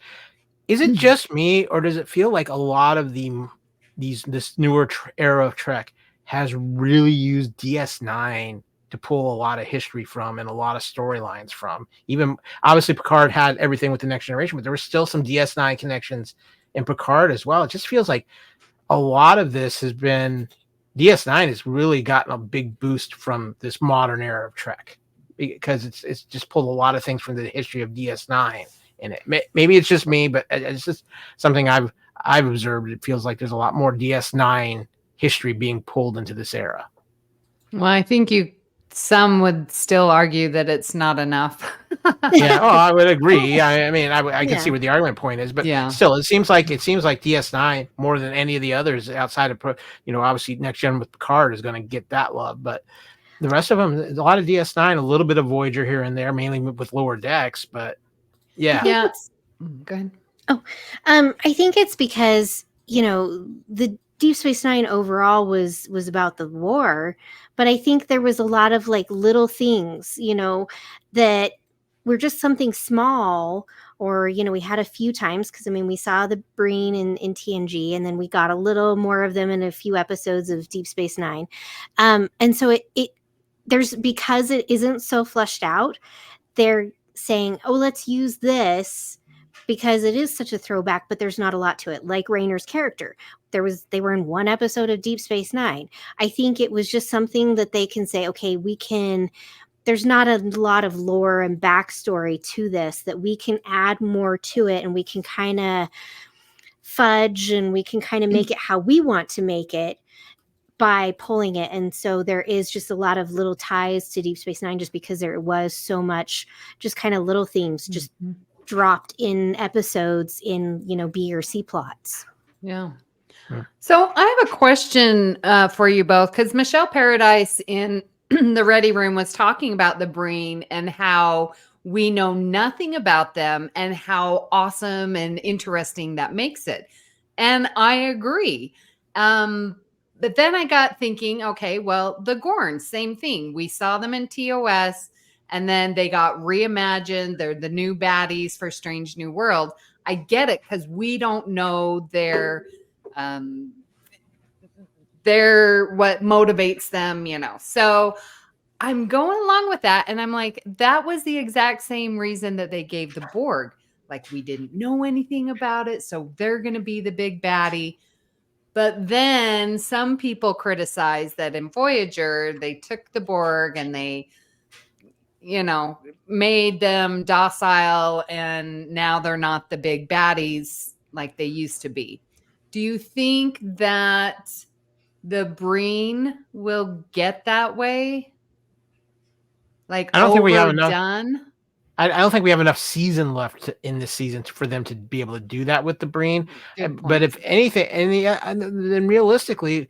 [SPEAKER 1] is it just me, or does it feel like a lot of this newer era of Trek has really used DS9 to pull a lot of history from and a lot of storylines from? Even obviously Picard had everything with the Next Generation, but there were still some DS9 connections in Picard as well. It just feels like a lot of this has been DS9 has really gotten a big boost from this modern era of Trek, because it's just pulled a lot of things from the history of DS9 in it. Maybe it's just me, but it's just something I've observed. It feels like there's a lot more DS9 history being pulled into this era.
[SPEAKER 2] Well, I think some would still argue that it's not enough.
[SPEAKER 1] I would agree. I mean, I can see where the argument point is, but still, it seems like DS9 more than any of the others outside of obviously Next Gen with Picard is going to get that love, but the rest of them, a lot of DS9, a little bit of Voyager here and there, mainly with Lower Decks, but yeah.
[SPEAKER 2] Go ahead.
[SPEAKER 3] I think it's because the Deep Space Nine overall was about the war, but I think there was a lot of like little things, that were just something small, or we had a few times, because we saw the Breen in TNG, and then we got a little more of them in a few episodes of Deep Space Nine, and so because it isn't so fleshed out, they're saying, oh, let's use this because it is such a throwback, but there's not a lot to it. Like Raynor's character, they were in one episode of Deep Space Nine. I think it was just something that they can say, okay, there's not a lot of lore and backstory to this, that we can add more to it, and we can kind of fudge, and we can kind of make it how we want to make it by pulling it. And so there is just a lot of little ties to Deep Space Nine, just because there was so much just kind of little things just dropped in episodes in B or C plots.
[SPEAKER 2] So I have a question for you both, because Michelle Paradise in the Ready Room was talking about the Breen and how we know nothing about them and how awesome and interesting that makes it. And I agree. But then I got thinking, okay, well, the Gorns, same thing. We saw them in TOS, and then they got reimagined. They're the new baddies for Strange New World. I get it, because we don't know their what motivates them, So I'm going along with that, and I'm like, that was the exact same reason that they gave the Borg. Like, we didn't know anything about it, so they're going to be the big baddie. But then some people criticize that in Voyager, they took the Borg and they, made them docile, and now they're not the big baddies like they used to be. Do you think that the Breen will get that way? Like,
[SPEAKER 1] I don't think we have enough.
[SPEAKER 2] Done?
[SPEAKER 1] I don't think we have enough season left in this season for them to be able to do that with the Breen. But if anything, then realistically,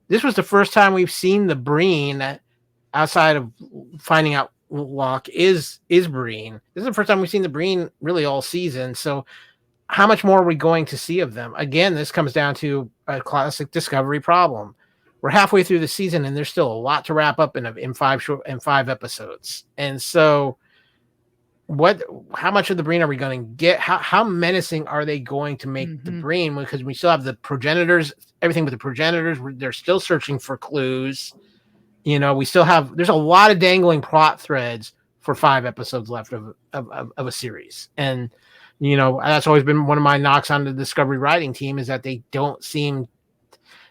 [SPEAKER 1] this was the first time we've seen the Breen outside of finding out lock is Breen. This is the first time we've seen the Breen really all season. So how much more are we going to see of them? Again, this comes down to a classic Discovery problem. We're halfway through the season and there's still a lot to wrap up in 5 episodes. And so how much of the Breen are we going to get? How menacing are they going to make the Breen? Because we still have the progenitors, everything with the progenitors. They're still searching for clues. We still have, there's a lot of dangling plot threads for 5 episodes left of a series. And, that's always been one of my knocks on the Discovery writing team, is that they don't seem,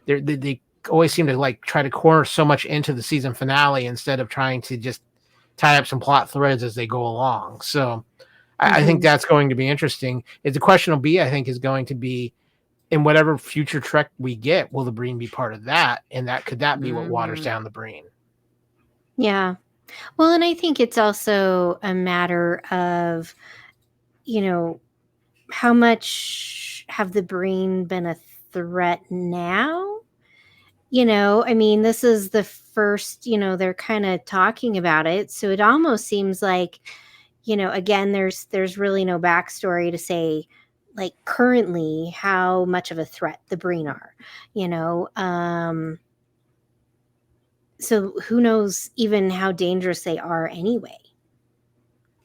[SPEAKER 1] they always seem to like try to corner so much into the season finale instead of trying to just tie up some plot threads as they go along. So I think that's going to be interesting. The question will be, I think, is going to be, in whatever future Trek we get, will the Breen be part of that? And could that be what waters down the Breen?
[SPEAKER 3] Yeah. Well, and I think it's also a matter of, how much have the Breen been a threat now? This is the first, they're kind of talking about it. So it almost seems like, again, there's really no backstory to say, like, currently how much of a threat the Breen are, so who knows even how dangerous they are anyway.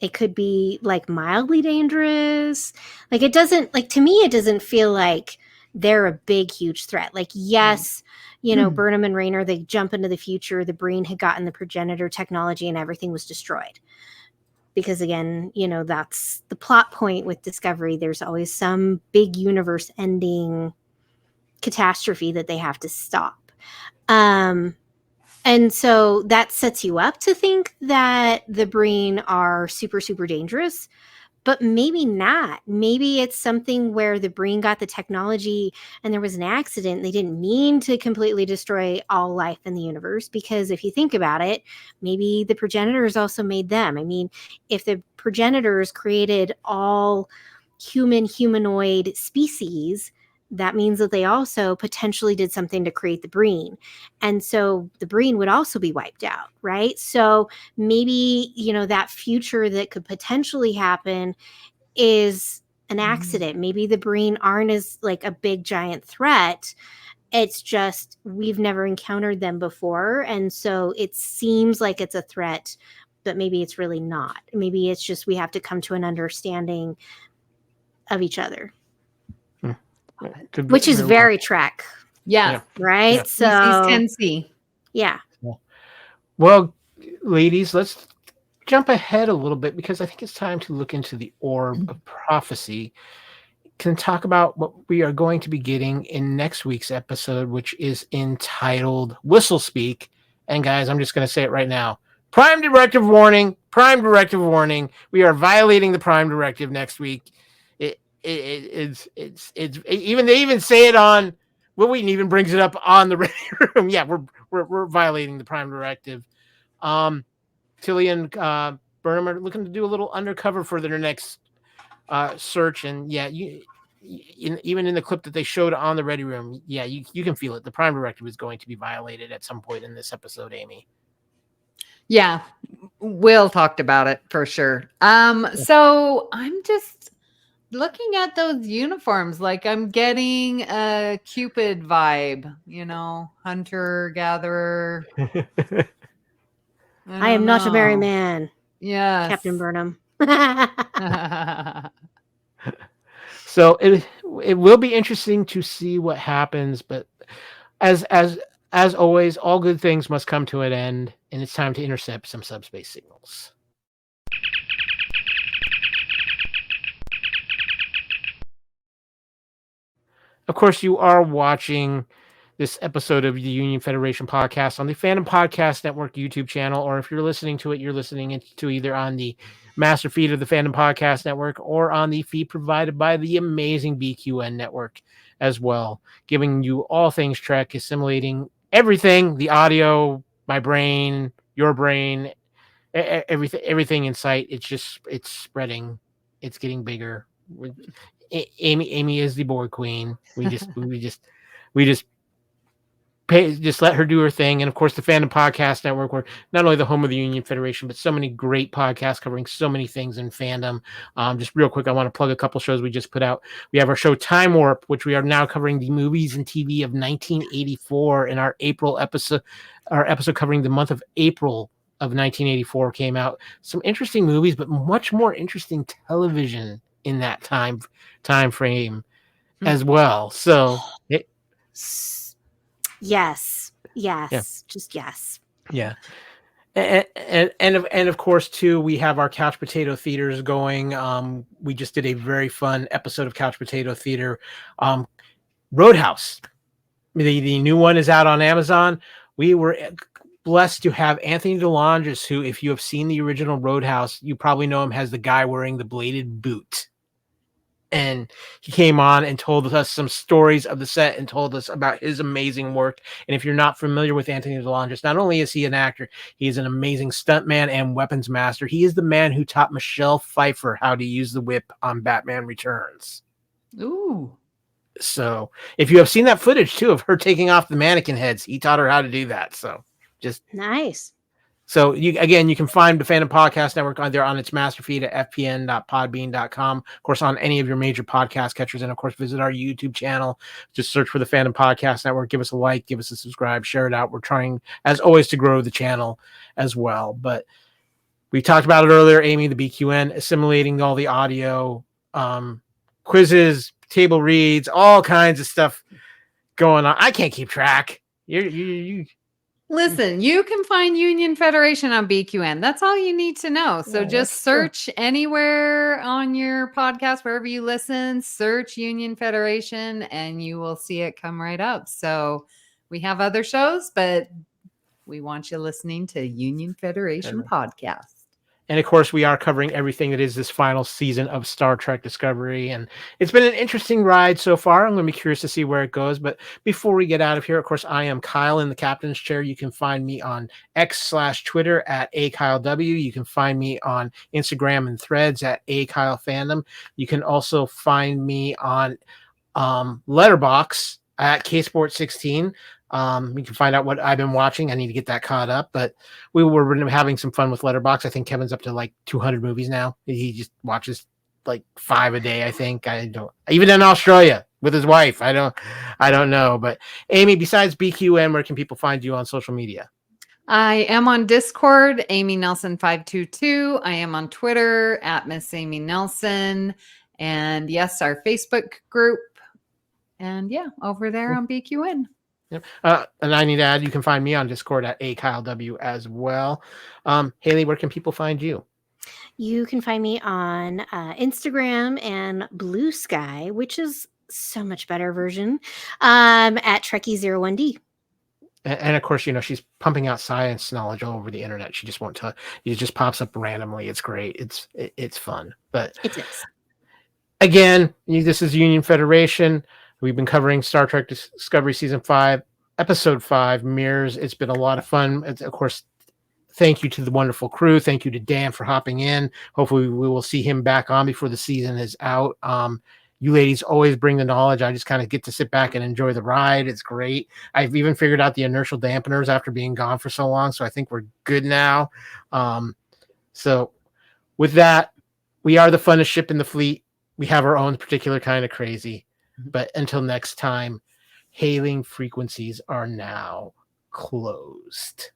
[SPEAKER 3] It could be like mildly dangerous. Like, it doesn't, like, to me, it doesn't feel like they're a big, huge threat. Like, yes, Burnham and Raynor, they jump into the future. The Breen had gotten the progenitor technology and everything was destroyed. Because again, that's the plot point with Discovery. There's always some big universe ending catastrophe that they have to stop. And so that sets you up to think that the Breen are super, super dangerous, but maybe not. Maybe it's something where the Breen got the technology and there was an accident. They didn't mean to completely destroy all life in the universe, because if you think about it, maybe the progenitors also made them. If the progenitors created all humanoid species, that means that they also potentially did something to create the Breen. And so the Breen would also be wiped out, right? So maybe, that future that could potentially happen is an accident. Maybe the Breen aren't as like a big giant threat. It's just we've never encountered them before. And so it seems like it's a threat, but maybe it's really not. Maybe it's just we have to come to an understanding of each other. Which is very Trek.
[SPEAKER 2] Yeah.
[SPEAKER 3] Right?
[SPEAKER 2] Yeah.
[SPEAKER 3] So
[SPEAKER 2] 10C. Yeah.
[SPEAKER 1] Well, ladies, let's jump ahead a little bit, because I think it's time to look into the Orb of Prophecy. Can talk about what we are going to be getting in next week's episode, which is entitled Whistle Speak. And guys, I'm just going to say it right now. Prime directive warning. Prime directive warning. We are violating the Prime directive next week. It's even they even say it on Wil Wheaton even brings it up on the radio room. Yeah, we're violating the Prime directive. Tilly and Burnham are looking to do a little undercover for their next search, and yeah, even in the clip that they showed on the ready room, yeah, you can feel it. The Prime directive is going to be violated at some point in this episode, Amy.
[SPEAKER 2] Yeah, Will talked about it for sure. So I'm just looking at those uniforms, like I'm getting a Cupid vibe, hunter gatherer.
[SPEAKER 3] I am not a merry man.
[SPEAKER 2] Yeah,
[SPEAKER 3] Captain Burnham.
[SPEAKER 1] So it will be interesting to see what happens, but as always, all good things must come to an end, and it's time to intercept some subspace signals. Of course, you are watching this episode of the Union Federation podcast on the Fandom Podcast Network YouTube channel, or if you're listening to it, you're listening to either on the master feed of the Fandom Podcast Network or on the feed provided by the amazing BQN network as well, giving you all things Trek, assimilating everything, the audio, my brain, your brain, everything in sight. It's spreading. It's getting bigger. Amy is the board queen. We just just let her do her thing. And of course, the Fandom Podcast Network, we're not only the home of the Union Federation, but so many great podcasts covering so many things in fandom. Just real quick, I want to plug a couple shows we just put out. We have our show Time Warp, which we are now covering the movies and TV of 1984 in our April episode. Our episode covering the month of April of 1984 came out. Some interesting movies, but much more interesting television in that time frame as well. So
[SPEAKER 3] Yes.
[SPEAKER 1] Yeah.
[SPEAKER 3] Just yes.
[SPEAKER 1] Yeah. And of course too, we have our Couch Potato Theaters going. We just did a very fun episode of Couch Potato Theater. Roadhouse. The new one is out on Amazon. We were blessed to have Anthony DeLongis, who, if you have seen the original Roadhouse, you probably know him as the guy wearing the bladed boot. And he came on and told us some stories of the set and told us about his amazing work. And if you're not familiar with Anthony DeLongis, not only is he an actor, he is an amazing stuntman and weapons master. He is the man who taught Michelle Pfeiffer how to use the whip on Batman Returns.
[SPEAKER 2] Ooh.
[SPEAKER 1] So if you have seen that footage too of her taking off the mannequin heads, he taught her how to do that. So just
[SPEAKER 3] nice.
[SPEAKER 1] So you can find the Fandom Podcast Network on there on its master feed at fpn.podbean.com. Of course, on any of your major podcast catchers, and of course, visit our YouTube channel. Just search for the Fandom Podcast Network. Give us a like, give us a subscribe, share it out. We're trying, as always, to grow the channel as well. But we talked about it earlier, Amy, the BQN, assimilating all the audio, quizzes, table reads, all kinds of stuff going on. I can't keep track. You
[SPEAKER 2] Listen, you can find Union Federation on BQN. That's all you need to know. So
[SPEAKER 1] Yeah,
[SPEAKER 2] just search anywhere on your podcast, wherever you listen, search Union Federation, and you will see it come right up. So we have other shows, but we want you listening to Union Federation podcast.
[SPEAKER 1] And of course, we are covering everything that is this final season of Star Trek Discovery. And it's been an interesting ride so far. I'm going to be curious to see where it goes. But before we get out of here, of course, I am Kyle in the captain's chair. You can find me on X/Twitter at AKyleW. You can find me on Instagram and Threads at AKyleFandom. You can also find me on Letterboxd at KSport16. You can find out what I've been watching. I need to get that caught up, but we were having some fun with Letterboxd. I think Kevin's up to like 200 movies now. He just watches like 5 a day. I think. I don't, even in Australia with his wife. I don't know. But Amy, besides BQN, where can people find you on social media?
[SPEAKER 2] I am on Discord, Amy Nelson 522. I am on Twitter at Miss Amy Nelson, and yes, our Facebook group. And yeah, over there on BQN.
[SPEAKER 1] Yep. And I need to add, you can find me on Discord at AKyleW as well. Haley, where can people find you?
[SPEAKER 3] You can find me on Instagram and Blue Sky, which is so much better version, at Trekkie01D.
[SPEAKER 1] And of course, she's pumping out science knowledge all over the internet. She just won't tell. It just pops up randomly. It's great. It's fun. But
[SPEAKER 3] it is.
[SPEAKER 1] Again, this is Union Federation. We've been covering Star Trek Discovery Season 5, Episode 5, Mirrors. It's been a lot of fun. Of course, thank you to the wonderful crew. Thank you to Dan for hopping in. Hopefully, we will see him back on before the season is out. You ladies always bring the knowledge. I just kind of get to sit back and enjoy the ride. It's great. I've even figured out the inertial dampeners after being gone for so long, so I think we're good now. So with that, we are the funnest ship in the fleet. We have our own particular kind of crazy. But until next time, hailing frequencies are now closed.